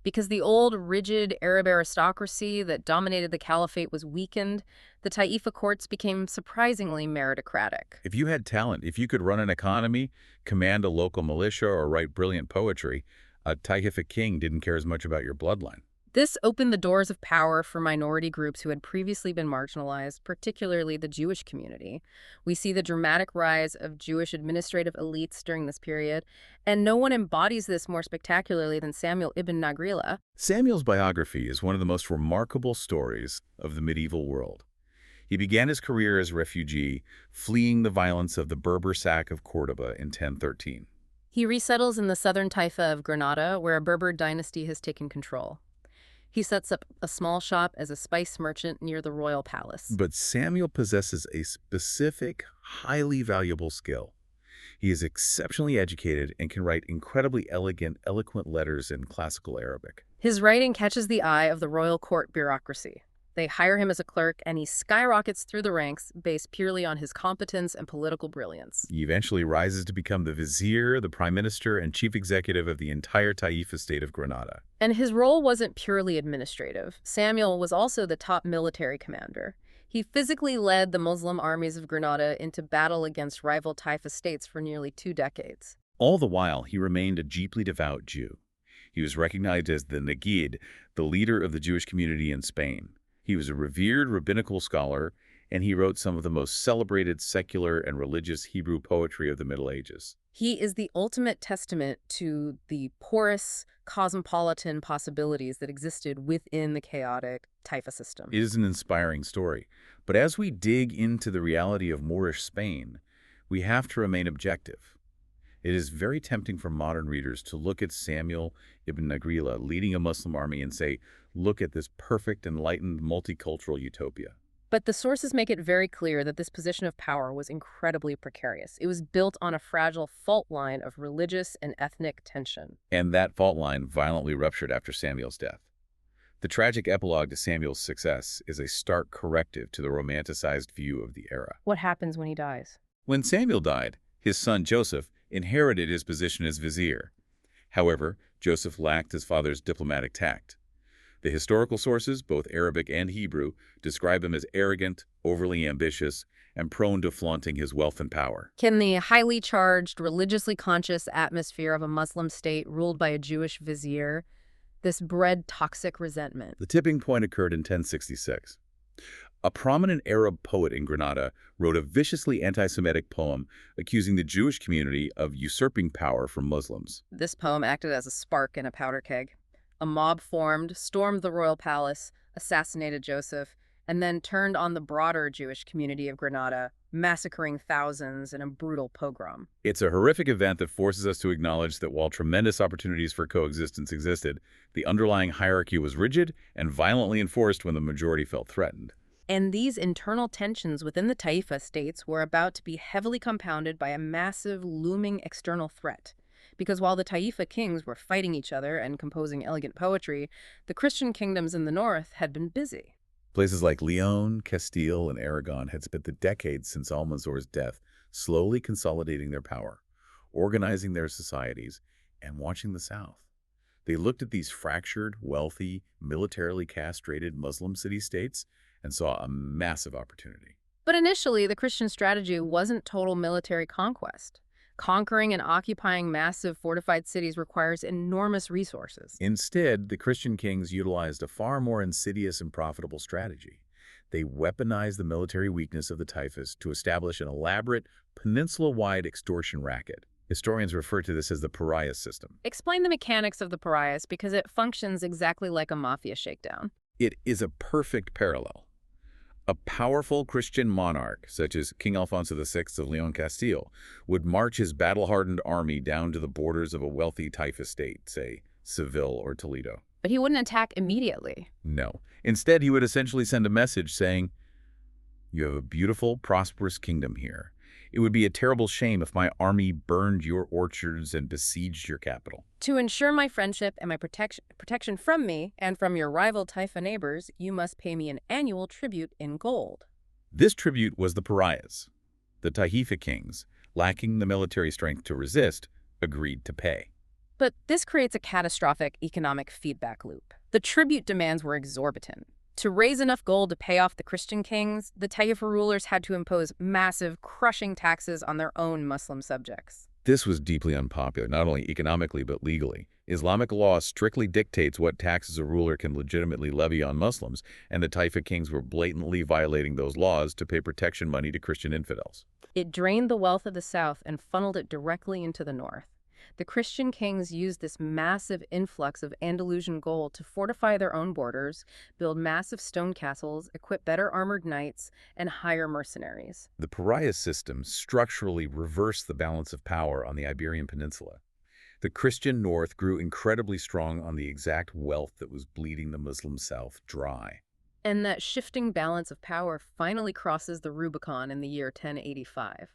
Because the old, rigid Arab aristocracy that dominated the caliphate was weakened, the Taifa courts became surprisingly meritocratic. If you had talent, if you could run an economy, command a local militia, or write brilliant poetry, a Taifa king didn't care as much about your bloodline. This opened the doors of power for minority groups who had previously been marginalized, particularly the Jewish community. We see the dramatic rise of Jewish administrative elites during this period, and no one embodies this more spectacularly than Samuel ibn Nagrila. Samuel's biography is one of the most remarkable stories of the medieval world. He began his career as a refugee, fleeing the violence of the Berber sack of Córdoba in 1013. He resettles in the southern Taifa of Granada, where a Berber dynasty has taken control. He sets up a small shop as a spice merchant near the royal palace. But Samuel possesses a specific, highly valuable skill. He is exceptionally educated and can write incredibly elegant, eloquent letters in classical Arabic. His writing catches the eye of the royal court bureaucracy. They hire him as a clerk, and he skyrockets through the ranks based purely on his competence and political brilliance. He eventually rises to become the vizier, the prime minister, and chief executive of the entire Taifa state of Granada. And his role wasn't purely administrative. Samuel was also the top military commander. He physically led the Muslim armies of Granada into battle against rival Taifa states for nearly 2 decades. All the while, he remained a deeply devout Jew. He was recognized as the Nagid, the leader of the Jewish community in Spain. He was a revered rabbinical scholar, and he wrote some of the most celebrated secular and religious Hebrew poetry of the Middle Ages. He is the ultimate testament to the porous, cosmopolitan possibilities that existed within the chaotic Taifa system. It is an inspiring story, but as we dig into the reality of Moorish Spain, we have to remain objective. It is very tempting for modern readers to look at Samuel ibn Nagrila leading a Muslim army and say, look at this perfect, enlightened, multicultural utopia. But the sources make it very clear that this position of power was incredibly precarious. It was built on a fragile fault line of religious and ethnic tension. And that fault line violently ruptured after Samuel's death. The tragic epilogue to Samuel's success is a stark corrective to the romanticized view of the era. What happens when he dies? When Samuel died, his son Joseph inherited his position as vizier. However, Joseph lacked his father's diplomatic tact. The historical sources, both Arabic and Hebrew, describe him as arrogant, overly ambitious, and prone to flaunting his wealth and power. Can the highly charged, religiously conscious atmosphere of a Muslim state ruled by a Jewish vizier, this bred toxic resentment? The tipping point occurred in 1066. A prominent Arab poet in Granada wrote a viciously anti-Semitic poem accusing the Jewish community of usurping power from Muslims. This poem acted as a spark in a powder keg. A mob formed, stormed the royal palace, assassinated Joseph, and then turned on the broader Jewish community of Granada, massacring thousands in a brutal pogrom. It's a horrific event that forces us to acknowledge that while tremendous opportunities for coexistence existed, the underlying hierarchy was rigid and violently enforced when the majority felt threatened. And these internal tensions within the Taifa states were about to be heavily compounded by a massive, looming external threat. Because while the Taifa kings were fighting each other and composing elegant poetry, the Christian kingdoms in the north had been busy. Places like Leon, Castile, and Aragon had spent the decades since Almanzor's death slowly consolidating their power, organizing their societies, and watching the south. They looked at these fractured, wealthy, militarily castrated Muslim city-states and saw a massive opportunity. But initially, the Christian strategy wasn't total military conquest. Conquering and occupying massive fortified cities requires enormous resources. Instead, the Christian kings utilized a far more insidious and profitable strategy. They weaponized the military weakness of the Taifas to establish an elaborate, peninsula-wide extortion racket. Historians refer to this as the pariah system. Explain the mechanics of the pariahs because it functions exactly like a mafia shakedown. It is a perfect parallel. A powerful Christian monarch, such as King Alfonso VI of Leon Castile, would march his battle-hardened army down to the borders of a wealthy Taifa state, say Seville or Toledo. But he wouldn't attack immediately. No. Instead, he would essentially send a message saying, "You have a beautiful, prosperous kingdom here. It would be a terrible shame if my army burned your orchards and besieged your capital. To ensure my friendship and my protection from me and from your rival Taifa neighbors, you must pay me an annual tribute in gold. This tribute was the pariahs. The Taifa kings, lacking the military strength to resist, agreed to pay. But this creates a catastrophic economic feedback loop. The tribute demands were exorbitant. To raise enough gold to pay off the Christian kings, the Taifa rulers had to impose massive, crushing taxes on their own Muslim subjects. This was deeply unpopular, not only economically but legally. Islamic law strictly dictates what taxes a ruler can legitimately levy on Muslims, and the Taifa kings were blatantly violating those laws to pay protection money to Christian infidels. It drained the wealth of the south and funneled it directly into the north. The Christian kings used this massive influx of Andalusian gold to fortify their own borders, build massive stone castles, equip better armored knights, and hire mercenaries. The pariah system structurally reversed the balance of power on the Iberian Peninsula. The Christian north grew incredibly strong on the exact wealth that was bleeding the Muslim south dry. And that shifting balance of power finally crosses the Rubicon in the year 1085.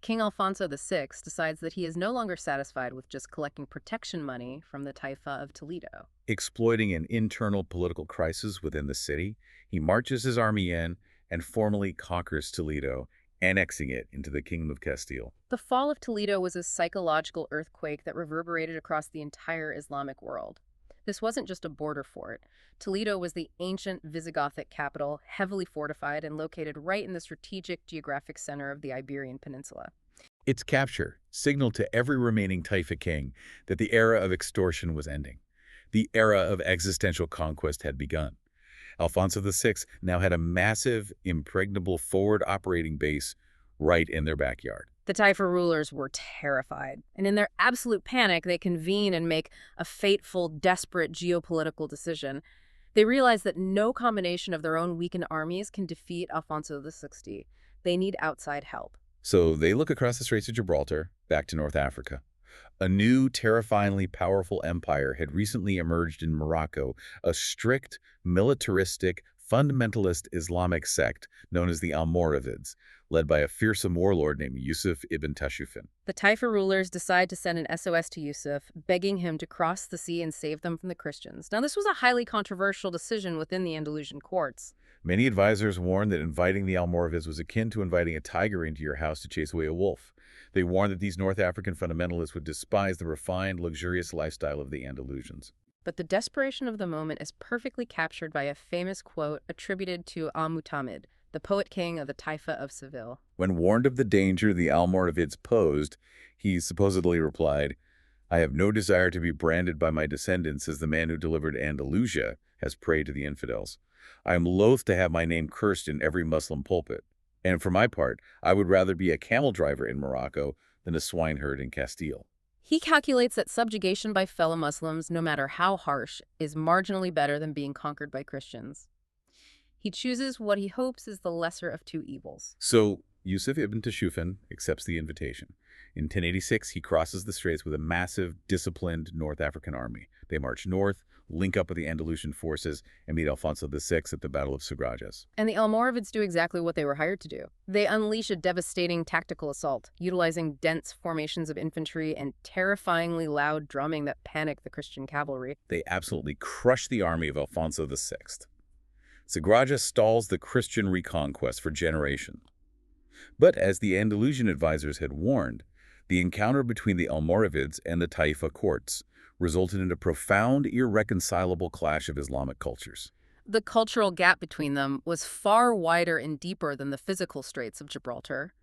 King Alfonso VI decides that he is no longer satisfied with just collecting protection money from the Taifa of Toledo. Exploiting an internal political crisis within the city, he marches his army in and formally conquers Toledo, annexing it into the Kingdom of Castile. The fall of Toledo was a psychological earthquake that reverberated across the entire Islamic world. This wasn't just a border fort. Toledo was the ancient Visigothic capital, heavily fortified and located right in the strategic geographic center of the Iberian Peninsula. Its capture signaled to every remaining Taifa king that the era of extortion was ending. The era of existential conquest had begun. Alfonso VI now had a massive, impregnable forward operating base right in their backyard. The Taifa rulers were terrified, and in their absolute panic, they convene and make a fateful, desperate geopolitical decision. They realize that no combination of their own weakened armies can defeat Alfonso VI. They need outside help. So they look across the Straits of Gibraltar, back to North Africa. A new, terrifyingly powerful empire had recently emerged in Morocco, a strict, militaristic, fundamentalist Islamic sect known as the Almoravids, led by a fearsome warlord named Yusuf ibn Tashufin. The Taifa rulers decide to send an SOS to Yusuf, begging him to cross the sea and save them from the Christians. Now, this was a highly controversial decision within the Andalusian courts. Many advisors warned that inviting the Almoravids was akin to inviting a tiger into your house to chase away a wolf. They warned that these North African fundamentalists would despise the refined, luxurious lifestyle of the Andalusians. But the desperation of the moment is perfectly captured by a famous quote attributed to Al-Mutamid, the poet king of the Taifa of Seville. When warned of the danger the Almoravids posed, he supposedly replied, "I have no desire to be branded by my descendants as the man who delivered Andalusia as prey to the infidels. I am loath to have my name cursed in every Muslim pulpit. And for my part, I would rather be a camel driver in Morocco than a swineherd in Castile." He calculates that subjugation by fellow Muslims, no matter how harsh, is marginally better than being conquered by Christians. He chooses what he hopes is the lesser of two evils. So Yusuf ibn Tashufin accepts the invitation. In 1086, he crosses the straits with a massive, disciplined North African army. They march north, link up with the Andalusian forces, and meet Alfonso VI at the Battle of Sugrajas. And the Almoravids do exactly what they were hired to do. They unleash a devastating tactical assault, utilizing dense formations of infantry and terrifyingly loud drumming that panic the Christian cavalry. They absolutely crush the army of Alfonso VI. Sugrajas stalls the Christian reconquest for generations. But as the Andalusian advisors had warned, the encounter between the Almoravids and the Taifa courts resulted in a profound, irreconcilable clash of Islamic cultures. The cultural gap between them was far wider and deeper than the physical Straits of Gibraltar.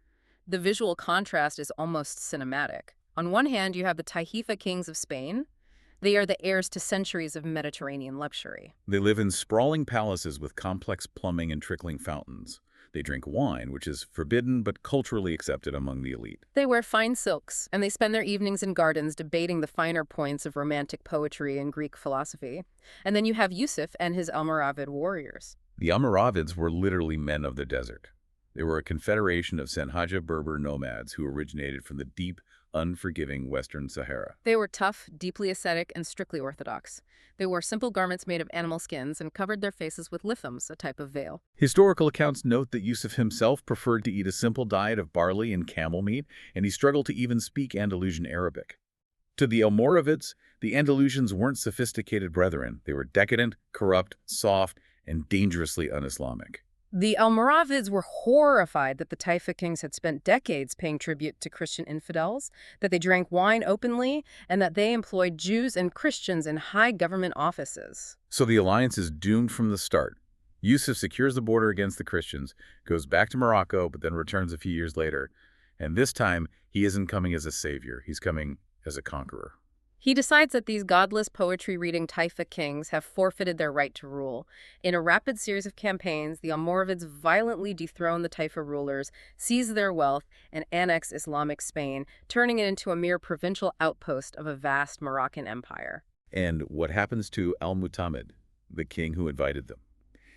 The visual contrast is almost cinematic. On one hand, you have the Taifa kings of Spain. They are the heirs to centuries of Mediterranean luxury. They live in sprawling palaces with complex plumbing and trickling fountains. They drink wine, which is forbidden but culturally accepted among the elite. They wear fine silks, and they spend their evenings in gardens debating the finer points of romantic poetry and Greek philosophy. And then you have Yusuf and his Almoravid warriors. The Almoravids were literally men of the desert. They were a confederation of Senhaja Berber nomads who originated from the deep, unforgiving Western Sahara. They were tough, deeply ascetic, and strictly orthodox. They wore simple garments made of animal skins and covered their faces with lithams, a type of veil. Historical accounts note that Yusuf himself preferred to eat a simple diet of barley and camel meat, and he struggled to even speak Andalusian Arabic. To the Almoravids, the Andalusians weren't sophisticated brethren. They were decadent, corrupt, soft, and dangerously un-Islamic. The Almoravids were horrified that the Taifa kings had spent decades paying tribute to Christian infidels, that they drank wine openly, and that they employed Jews and Christians in high government offices. So the alliance is doomed from the start. Yusuf secures the border against the Christians, goes back to Morocco, but then returns a few years later. And this time, he isn't coming as a savior. He's coming as a conqueror. He decides that these godless poetry-reading Taifa kings have forfeited their right to rule. In a rapid series of campaigns, the Almoravids violently dethrone the Taifa rulers, seize their wealth, and annex Islamic Spain, turning it into a mere provincial outpost of a vast Moroccan empire. And what happens to Al-Mutamid, the king who invited them?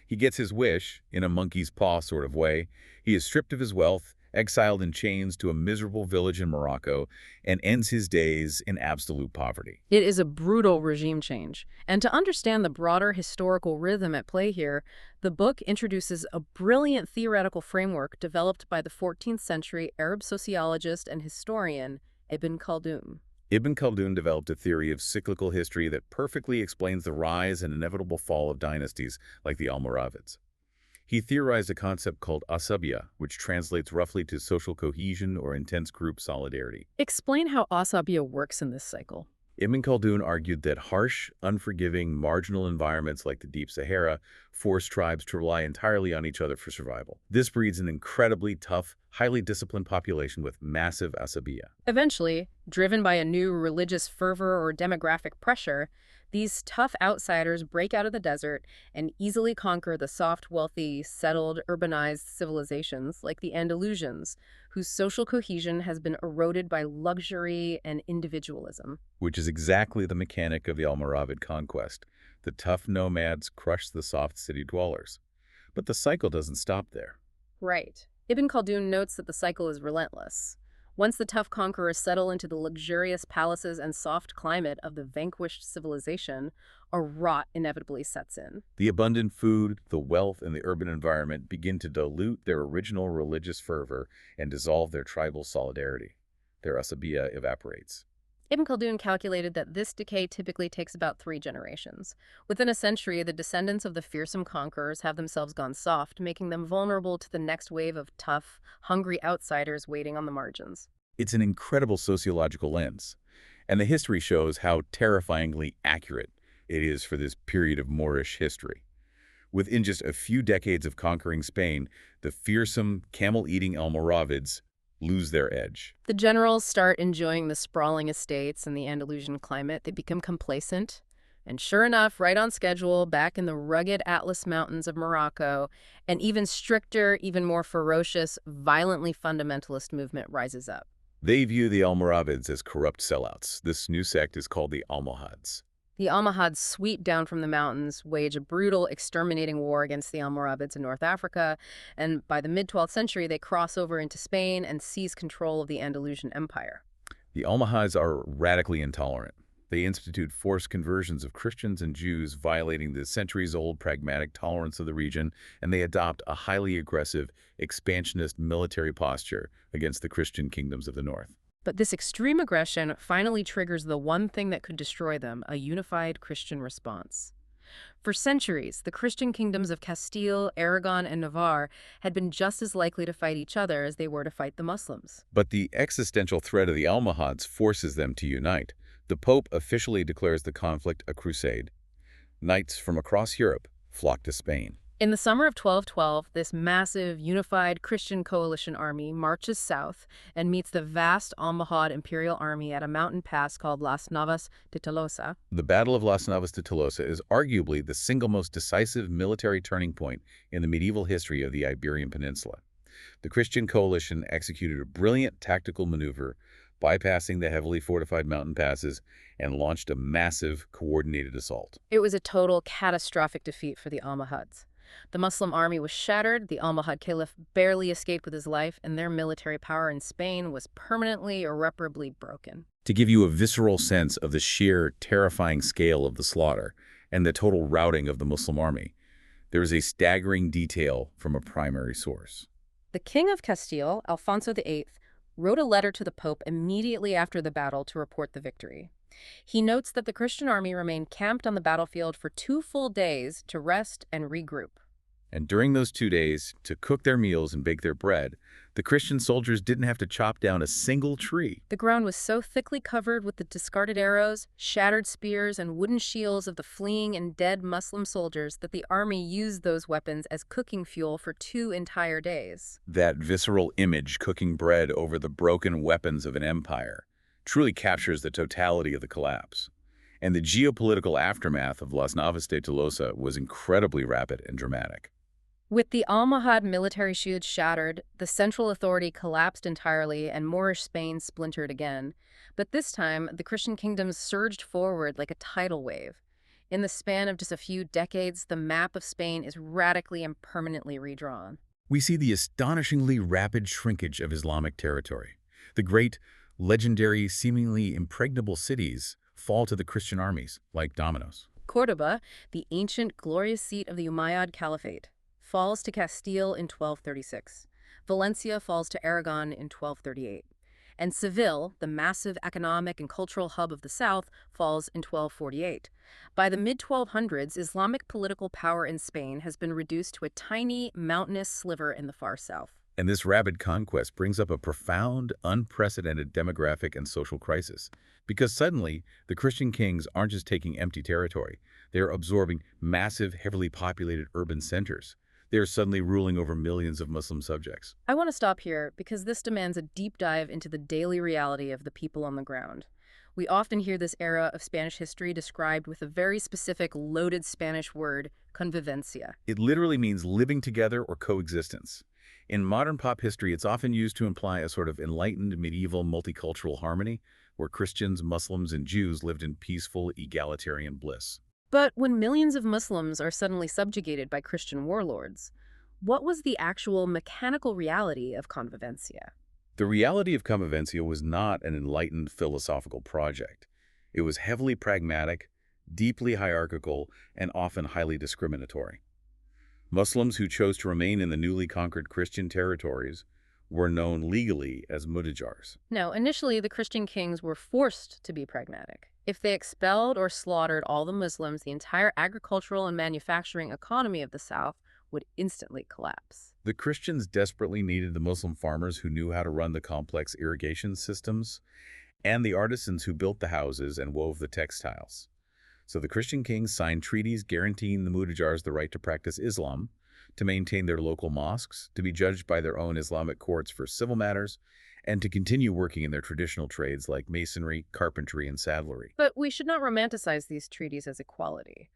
He gets his wish, in a monkey's paw sort of way. He is stripped of his wealth, exiled in chains to a miserable village in Morocco, and ends his days in absolute poverty. It is a brutal regime change. And to understand the broader historical rhythm at play here, the book introduces a brilliant theoretical framework developed by the 14th century Arab sociologist and historian Ibn Khaldun. Ibn Khaldun developed a theory of cyclical history that perfectly explains the rise and inevitable fall of dynasties like the Almoravids. He theorized a concept called asabiya, which translates roughly to social cohesion or intense group solidarity. Explain how asabiya works in this cycle. Ibn Khaldun argued that harsh, unforgiving, marginal environments like the Deep Sahara force tribes to rely entirely on each other for survival. This breeds an incredibly tough, highly disciplined population with massive asabiya. Eventually, driven by a new religious fervor or demographic pressure, these tough outsiders break out of the desert and easily conquer the soft, wealthy, settled, urbanized civilizations like the Andalusians, whose social cohesion has been eroded by luxury and individualism. Which is exactly the mechanic of the Almoravid conquest. The tough nomads crush the soft city dwellers. But the cycle doesn't stop there. Right. Ibn Khaldun notes that the cycle is relentless. Once the tough conquerors settle into the luxurious palaces and soft climate of the vanquished civilization, a rot inevitably sets in. The abundant food, the wealth, and the urban environment begin to dilute their original religious fervor and dissolve their tribal solidarity. Their asabiya evaporates. Ibn Khaldun calculated that this decay typically takes about 3 generations. Within a century, the descendants of the fearsome conquerors have themselves gone soft, making them vulnerable to the next wave of tough, hungry outsiders waiting on the margins. It's an incredible sociological lens, and the history shows how terrifyingly accurate it is for this period of Moorish history. Within just a few decades of conquering Spain, the fearsome, camel-eating Almoravids lose their edge. The generals start enjoying the sprawling estates and the Andalusian climate. They become complacent. And sure enough, right on schedule, back in the rugged Atlas Mountains of Morocco, an even stricter, even more ferocious, violently fundamentalist movement rises up. They view the Almoravids as corrupt sellouts. This new sect is called the Almohads. The Almohads sweep down from the mountains, wage a brutal, exterminating war against the Almoravids in North Africa, and by the mid-12th century, they cross over into Spain and seize control of the Andalusian Empire. The Almohads are radically intolerant. They institute forced conversions of Christians and Jews, violating the centuries-old pragmatic tolerance of the region, and they adopt a highly aggressive, expansionist military posture against the Christian kingdoms of the north. But this extreme aggression finally triggers the one thing that could destroy them, a unified Christian response. For centuries, the Christian kingdoms of Castile, Aragon, and Navarre had been just as likely to fight each other as they were to fight the Muslims. But the existential threat of the Almohads forces them to unite. The Pope officially declares the conflict a crusade. Knights from across Europe flock to Spain. In the summer of 1212, this massive, unified Christian coalition army marches south and meets the vast Almohad imperial army at a mountain pass called Las Navas de Tolosa. The Battle of Las Navas de Tolosa is arguably the single most decisive military turning point in the medieval history of the Iberian Peninsula. The Christian coalition executed a brilliant tactical maneuver, bypassing the heavily fortified mountain passes, and launched a massive, coordinated assault. It was a total catastrophic defeat for the Almohads. The Muslim army was shattered, the Almohad Caliph barely escaped with his life, and their military power in Spain was permanently, irreparably broken. To give you a visceral sense of the sheer, terrifying scale of the slaughter and the total routing of the Muslim army, there is a staggering detail from a primary source. The King of Castile, Alfonso VIII, wrote a letter to the Pope immediately after the battle to report the victory. He notes that the Christian army remained camped on the battlefield for 2 full days to rest and regroup. And during those 2 days, to cook their meals and bake their bread, the Christian soldiers didn't have to chop down a single tree. The ground was so thickly covered with the discarded arrows, shattered spears, and wooden shields of the fleeing and dead Muslim soldiers that the army used those weapons as cooking fuel for 2 entire days. That visceral image, cooking bread over the broken weapons of an empire, truly captures the totality of the collapse. And the geopolitical aftermath of Las Navas de Tolosa was incredibly rapid and dramatic. With the Almohad military shield shattered, the central authority collapsed entirely and Moorish Spain splintered again. But this time, the Christian kingdoms surged forward like a tidal wave. In the span of just a few decades, the map of Spain is radically and permanently redrawn. We see the astonishingly rapid shrinkage of Islamic territory. The great, legendary, seemingly impregnable cities fall to the Christian armies, like dominoes. Córdoba, the ancient, glorious seat of the Umayyad Caliphate, falls to Castile in 1236. Valencia falls to Aragon in 1238. And Seville, the massive economic and cultural hub of the south, falls in 1248. By the mid-1200s, Islamic political power in Spain has been reduced to a tiny, mountainous sliver in the far south. And this rapid conquest brings up a profound, unprecedented demographic and social crisis. Because suddenly, the Christian kings aren't just taking empty territory. They are absorbing massive, heavily populated urban centers. They are suddenly ruling over millions of Muslim subjects. I want to stop here because this demands a deep dive into the daily reality of the people on the ground. We often hear this era of Spanish history described with a very specific, loaded Spanish word, convivencia. It literally means living together or coexistence. In modern pop history, it's often used to imply a sort of enlightened, medieval, multicultural harmony where Christians, Muslims, and Jews lived in peaceful, egalitarian bliss. But when millions of Muslims are suddenly subjugated by Christian warlords, what was the actual mechanical reality of convivencia? The reality of convivencia was not an enlightened philosophical project. It was heavily pragmatic, deeply hierarchical, and often highly discriminatory. Muslims who chose to remain in the newly conquered Christian territories were known legally as mudajars. Now, initially, the Christian kings were forced to be pragmatic. If they expelled or slaughtered all the Muslims, the entire agricultural and manufacturing economy of the South would instantly collapse. The Christians desperately needed the Muslim farmers who knew how to run the complex irrigation systems and the artisans who built the houses and wove the textiles. So the Christian kings signed treaties guaranteeing the mudajars the right to practice Islam, to maintain their local mosques, to be judged by their own Islamic courts for civil matters, and to continue working in their traditional trades like masonry, carpentry, and saddlery. But we should not romanticize these treaties as equality.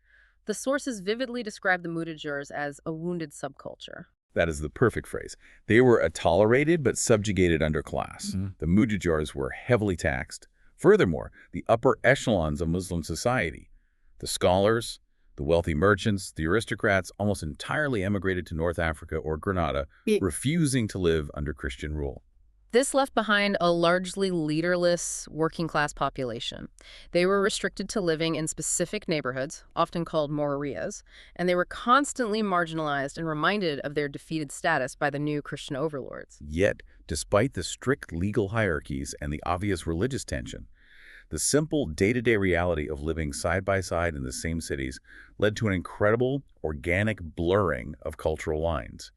The sources vividly describe the mudajars as a wounded subculture. That is the perfect phrase. They were a tolerated but subjugated underclass. The mudajars were heavily taxed. Furthermore, the upper echelons of Muslim society, the scholars, the wealthy merchants, the aristocrats, almost entirely emigrated to North Africa or Granada, refusing to live under Christian rule. This left behind a largely leaderless working-class population. They were restricted to living in specific neighborhoods, often called morerias, and they were constantly marginalized and reminded of their defeated status by the new Christian overlords. Yet, despite the strict legal hierarchies and the obvious religious tension, the simple day-to-day reality of living side by side in the same cities led to an incredible, organic blurring of cultural lines.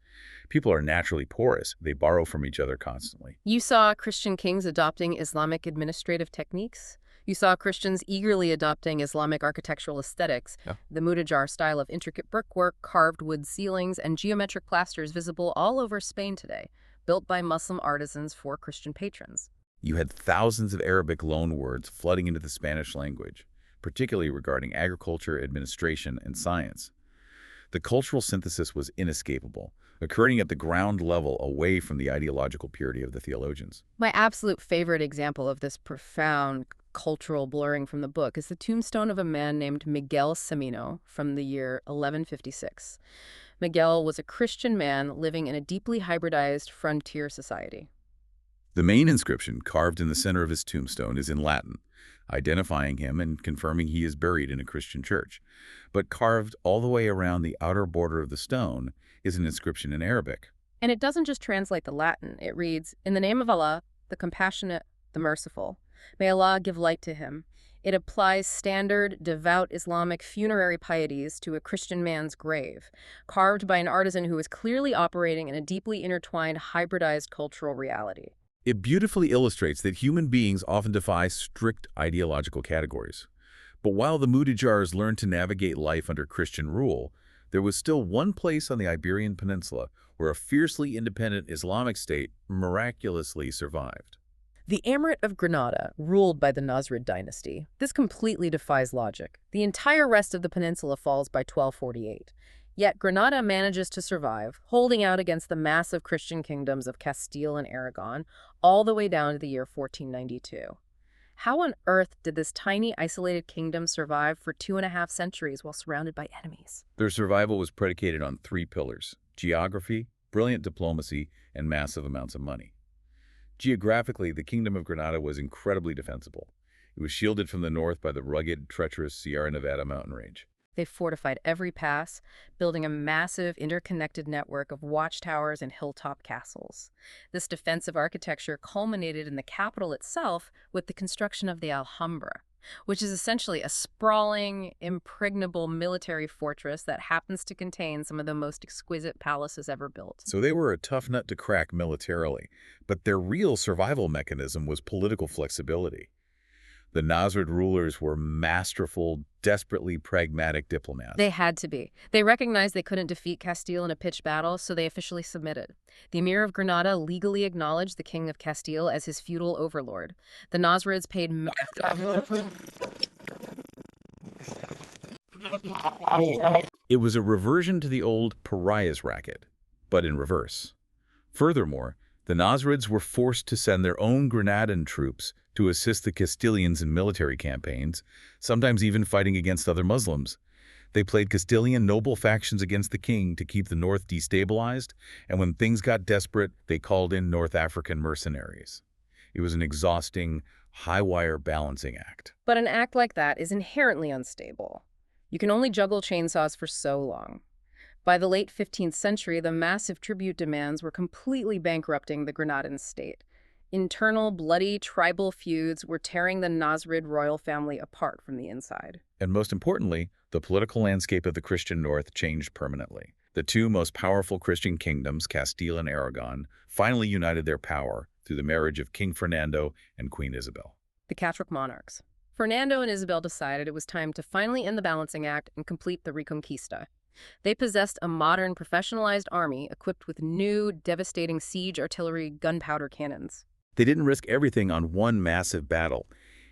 People are naturally porous. They borrow from each other constantly. You saw Christian kings adopting Islamic administrative techniques. You saw Christians eagerly adopting Islamic architectural aesthetics, the mudajar style of intricate brickwork, carved wood ceilings, and geometric plasters visible all over Spain today, built by Muslim artisans for Christian patrons. You had thousands of Arabic loanwords flooding into the Spanish language, particularly regarding agriculture, administration, and science. The cultural synthesis was inescapable, occurring at the ground level away from the ideological purity of the theologians. My absolute favorite example of this profound cultural blurring from the book is the tombstone of a man named Miguel Semino from the year 1156. Miguel was a Christian man living in a deeply hybridized frontier society. The main inscription carved in the center of his tombstone is in Latin, identifying him and confirming he is buried in a Christian church. But carved all the way around the outer border of the stone is an inscription in Arabic. And it doesn't just translate the Latin. It reads, "In the name of Allah, the compassionate, the merciful. May Allah give light to him." It applies standard, devout Islamic funerary pieties to a Christian man's grave, carved by an artisan who is clearly operating in a deeply intertwined, hybridized cultural reality. It beautifully illustrates that human beings often defy strict ideological categories. But while the Mudéjars learned to navigate life under Christian rule, there was still one place on the Iberian Peninsula where a fiercely independent Islamic state miraculously survived. The Emirate of Granada, ruled by the Nasrid dynasty. This completely defies logic. The entire rest of the peninsula falls by 1248. Yet Granada manages to survive, holding out against the massive Christian kingdoms of Castile and Aragon, all the way down to the year 1492. How on earth did this tiny, isolated kingdom survive for 2.5 centuries while surrounded by enemies? Their survival was predicated on 3 pillars: geography, brilliant diplomacy, and massive amounts of money. Geographically, the Kingdom of Granada was incredibly defensible. It was shielded from the north by the rugged, treacherous Sierra Nevada mountain range. They fortified every pass, building a massive, interconnected network of watchtowers and hilltop castles. This defensive architecture culminated in the capital itself with the construction of the Alhambra, which is essentially a sprawling, impregnable military fortress that happens to contain some of the most exquisite palaces ever built. So they were a tough nut to crack militarily, but their real survival mechanism was political flexibility. The Nasrid rulers were masterful, desperately pragmatic diplomats. They had to be. They recognized they couldn't defeat Castile in a pitched battle, so they officially submitted. The Emir of Granada legally acknowledged the King of Castile as his feudal overlord. The Nasrids paid It was a reversion to the old pariahs racket, but in reverse. Furthermore, the Nasrids were forced to send their own Granadan troops to assist the Castilians in military campaigns, sometimes even fighting against other Muslims. They played Castilian noble factions against the king to keep the north destabilized, and when things got desperate, they called in North African mercenaries. It was an exhausting, high-wire balancing act. But an act like that is inherently unstable. You can only juggle chainsaws for so long. By the late 15th century, the massive tribute demands were completely bankrupting the Granadan state. Internal, bloody, tribal feuds were tearing the Nasrid royal family apart from the inside. And most importantly, the political landscape of the Christian North changed permanently. The 2 most powerful Christian kingdoms, Castile and Aragon, finally united their power through the marriage of King Fernando and Queen Isabel. The Catholic monarchs. Fernando and Isabel decided it was time to finally end the balancing act and complete the Reconquista. They possessed a modern, professionalized army equipped with new, devastating siege artillery gunpowder cannons. They didn't risk everything on one massive battle.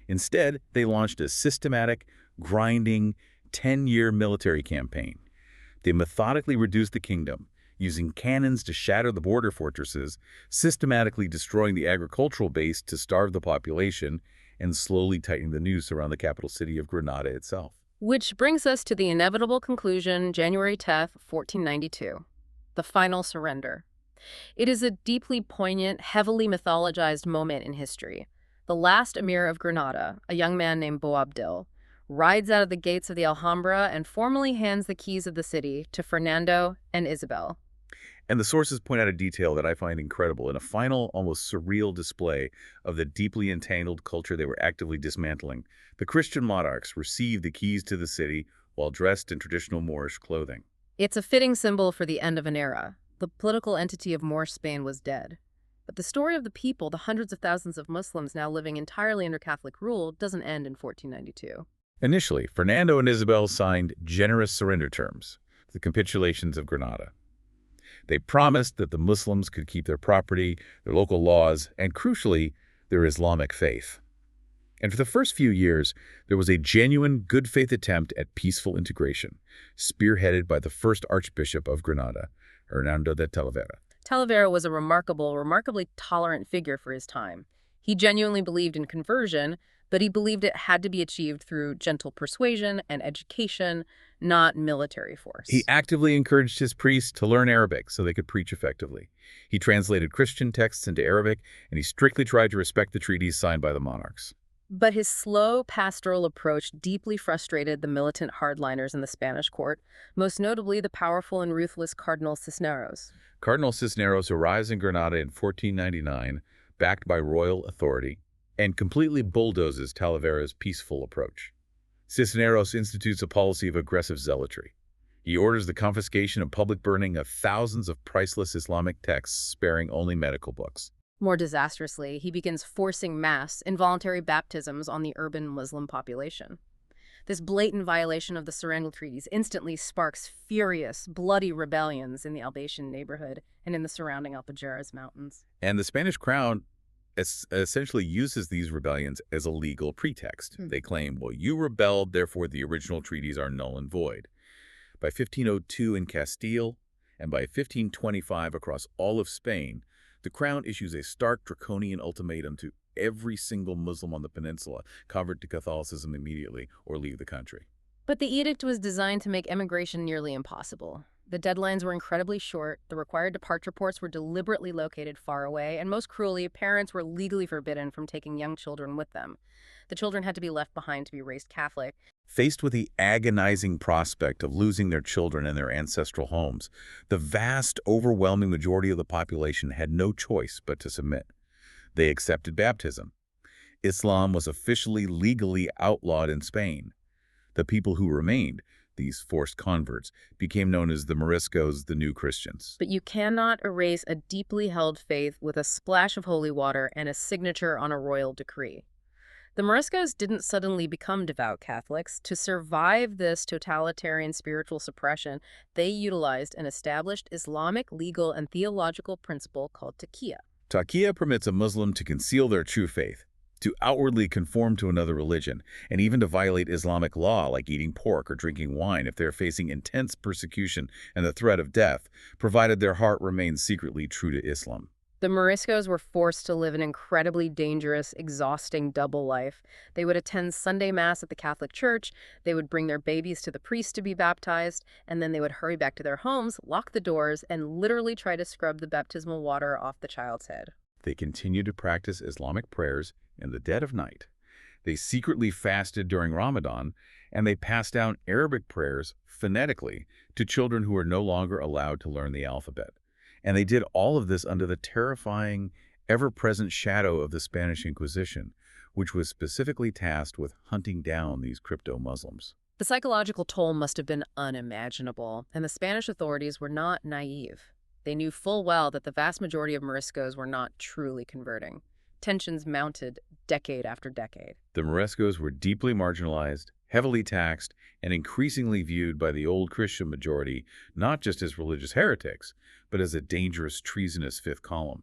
Instead, they launched a systematic, grinding, 10-year military campaign. They methodically reduced the kingdom, using cannons to shatter the border fortresses, systematically destroying the agricultural base to starve the population, and slowly tightening the noose around the capital city of Granada itself. Which brings us to the inevitable conclusion, January 10th, 1492, the final surrender. It is a deeply poignant, heavily mythologized moment in history. The last emir of Granada, a young man named Boabdil, rides out of the gates of the Alhambra and formally hands the keys of the city to Fernando and Isabel. And the sources point out a detail that I find incredible in a final, almost surreal display of the deeply entangled culture they were actively dismantling. The Christian monarchs received the keys to the city while dressed in traditional Moorish clothing. It's a fitting symbol for the end of an era. The political entity of Moorish Spain was dead. But the story of the people, the hundreds of thousands of Muslims now living entirely under Catholic rule, doesn't end in 1492. Initially, Fernando and Isabel signed generous surrender terms, the capitulations of Granada. They promised that the Muslims could keep their property, their local laws, and crucially, their Islamic faith. And for the first few years, there was a genuine good faith attempt at peaceful integration, spearheaded by the first Archbishop of Granada, Hernando de Talavera. Talavera was a remarkably tolerant figure for his time. He genuinely believed in conversion, but he believed it had to be achieved through gentle persuasion and education, not military He force. actively encouraged his priests to learn Arabic so they could preach effectively. He translated Christian texts into Arabic, and he strictly tried to respect the treaties signed by the monarchs. But his slow pastoral approach deeply frustrated the militant hardliners in the Spanish court, most notably the powerful and ruthless Cardinal Cisneros. Cardinal Cisneros arrives in Granada in 1499, backed by royal authority, and completely bulldozes Talavera's peaceful approach. Cisneros institutes a policy of aggressive zealotry. He orders the confiscation and public burning of thousands of priceless Islamic texts, sparing only medical books. More disastrously, he begins forcing mass, involuntary baptisms on the urban Muslim population. This blatant violation of the surrender treaties instantly sparks furious, bloody rebellions in the Albaysian neighborhood and in the surrounding Alpujarras Mountains. And the Spanish crown essentially uses these rebellions as a legal pretext. They claim, well, you rebelled, therefore the original treaties are null and void. By 1502 in Castile, and by 1525 across all of Spain, the crown issues a stark draconian ultimatum to every single Muslim on the peninsula: convert to Catholicism immediately or leave the country. But the edict was designed to make emigration nearly impossible. The deadlines were incredibly short, the required departure ports were deliberately located far away, and most cruelly, parents were legally forbidden from taking young children with them. The children had to be left behind to be raised Catholic. Faced with the agonizing prospect of losing their children and their ancestral homes, the vast, overwhelming majority of the population had no choice but to submit. They accepted baptism. Islam was officially legally outlawed in Spain. The people who remained, these forced converts, became known as the Moriscos, the New Christians. But you cannot erase a deeply held faith with a splash of holy water and a signature on a royal decree. The Moriscos didn't suddenly become devout Catholics. To survive this totalitarian spiritual suppression, they utilized an established Islamic legal and theological principle called taqiyya. Taqiyya permits a Muslim to conceal their true faith, to outwardly conform to another religion, and even to violate Islamic law like eating pork or drinking wine if they are facing intense persecution and the threat of death, provided their heart remains secretly true to Islam. The Moriscos were forced to live an incredibly dangerous, exhausting double life. They would attend Sunday Mass at the Catholic Church, they would bring their babies to the priest to be baptized, and then they would hurry back to their homes, lock the doors, and literally try to scrub the baptismal water off the child's head. They continued to practice Islamic prayers in the dead of night. They secretly fasted during Ramadan, and they passed down Arabic prayers phonetically to children who were no longer allowed to learn the alphabet. And they did all of this under the terrifying, ever-present shadow of the Spanish Inquisition, which was specifically tasked with hunting down these crypto-Muslims. The psychological toll must have been unimaginable, and the Spanish authorities were not naive. They knew full well that the vast majority of Moriscos were not truly converting. Tensions mounted decade after decade. The Moriscos were deeply marginalized, heavily taxed, and increasingly viewed by the old Christian majority not just as religious heretics, but as a dangerous, treasonous fifth column.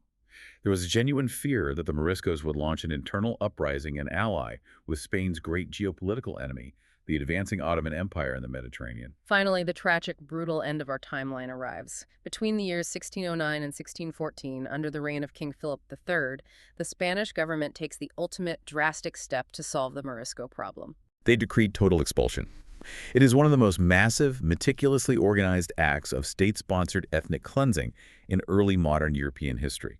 There was a genuine fear that the Moriscos would launch an internal uprising and ally with Spain's great geopolitical enemy, the advancing Ottoman Empire in the Mediterranean. Finally, the tragic, brutal end of our timeline arrives. Between the years 1609 and 1614, under the reign of King Philip III, the Spanish government takes the ultimate drastic step to solve the Morisco problem. They decreed total expulsion. It is one of the most massive, meticulously organized acts of state-sponsored ethnic cleansing in early modern European history.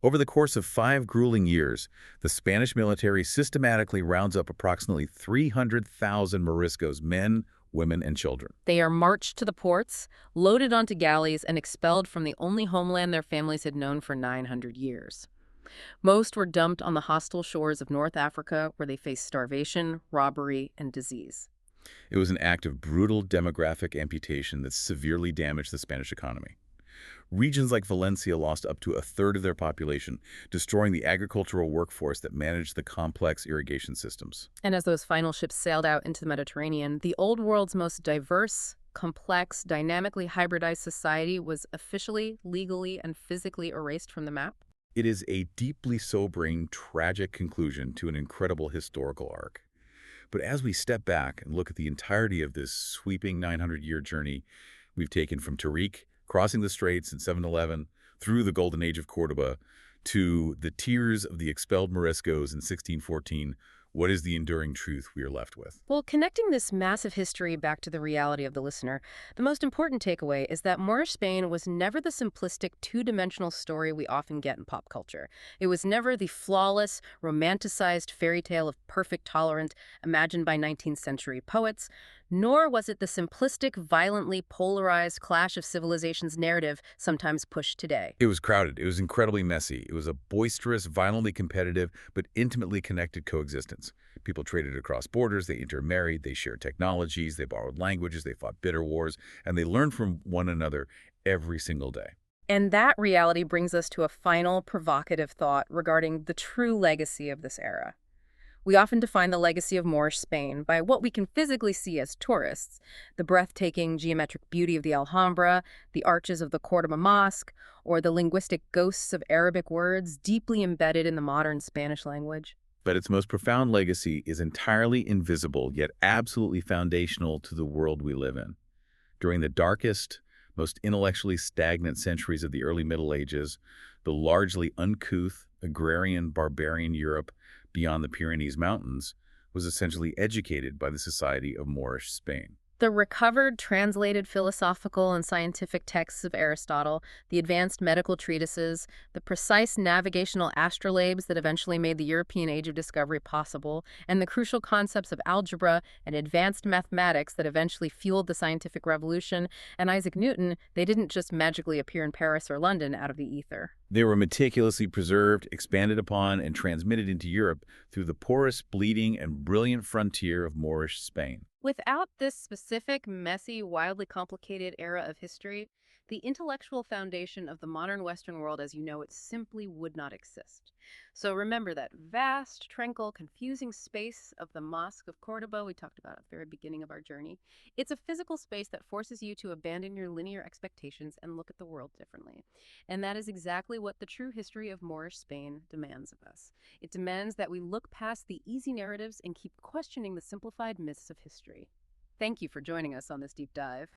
Over the course of 5 grueling years, the Spanish military systematically rounds up approximately 300,000 Moriscos, men, women, and children. They are marched to the ports, loaded onto galleys, and expelled from the only homeland their families had known for 900 years. Most were dumped on the hostile shores of North Africa, where they faced starvation, robbery, and disease. It was an act of brutal demographic amputation that severely damaged the Spanish economy. Regions like Valencia lost up to a third of their population, destroying the agricultural workforce that managed the complex irrigation systems. And as those final ships sailed out into the Mediterranean, the Old World's most diverse, complex, dynamically hybridized society was officially, legally, and physically erased from the map. It is a deeply sobering, tragic conclusion to an incredible historical arc. But as we step back and look at the entirety of this sweeping 900-year journey we've taken from Tariq, crossing the straits in 711, through the Golden Age of Cordoba, to the tears of the expelled Moriscos in 1614, What is the enduring truth we are left with? Well, connecting this massive history back to the reality of the listener, the most important takeaway is that Moorish Spain was never the simplistic two-dimensional story we often get in pop culture. It was never the flawless, romanticized fairy tale of perfect tolerance imagined by 19th century poets, nor was it the simplistic, violently polarized clash of civilizations narrative sometimes pushed today. It was crowded. It was incredibly messy. It was a boisterous, violently competitive, but intimately connected coexistence. People traded across borders, they intermarried, they shared technologies, they borrowed languages, they fought bitter wars, and they learned from one another every single day. And that reality brings us to a final provocative thought regarding the true legacy of this era. We often define the legacy of Moorish Spain by what we can physically see as tourists: the breathtaking geometric beauty of the Alhambra, the arches of the Cordoba Mosque, or the linguistic ghosts of Arabic words deeply embedded in the modern Spanish language. But its most profound legacy is entirely invisible, yet absolutely foundational to the world we live in. During the darkest, most intellectually stagnant centuries of the early Middle Ages, the largely uncouth, agrarian, barbarian Europe beyond the Pyrenees Mountains was essentially educated by the society of Moorish Spain. The recovered, translated philosophical and scientific texts of Aristotle, the advanced medical treatises, the precise navigational astrolabes that eventually made the European Age of Discovery possible, and the crucial concepts of algebra and advanced mathematics that eventually fueled the scientific revolution, and Isaac Newton, they didn't just magically appear in Paris or London out of the ether. They were meticulously preserved, expanded upon, and transmitted into Europe through the porous, bleeding, and brilliant frontier of Moorish Spain. Without this specific, messy, wildly complicated era of history, the intellectual foundation of the modern Western world as you know it simply would not exist. So remember that vast, tranquil, confusing space of the Mosque of Cordoba we talked about at the very beginning of our journey. It's a physical space that forces you to abandon your linear expectations and look at the world differently. And that is exactly what the true history of Moorish Spain demands of us. It demands that we look past the easy narratives and keep questioning the simplified myths of history. Thank you for joining us on this deep dive.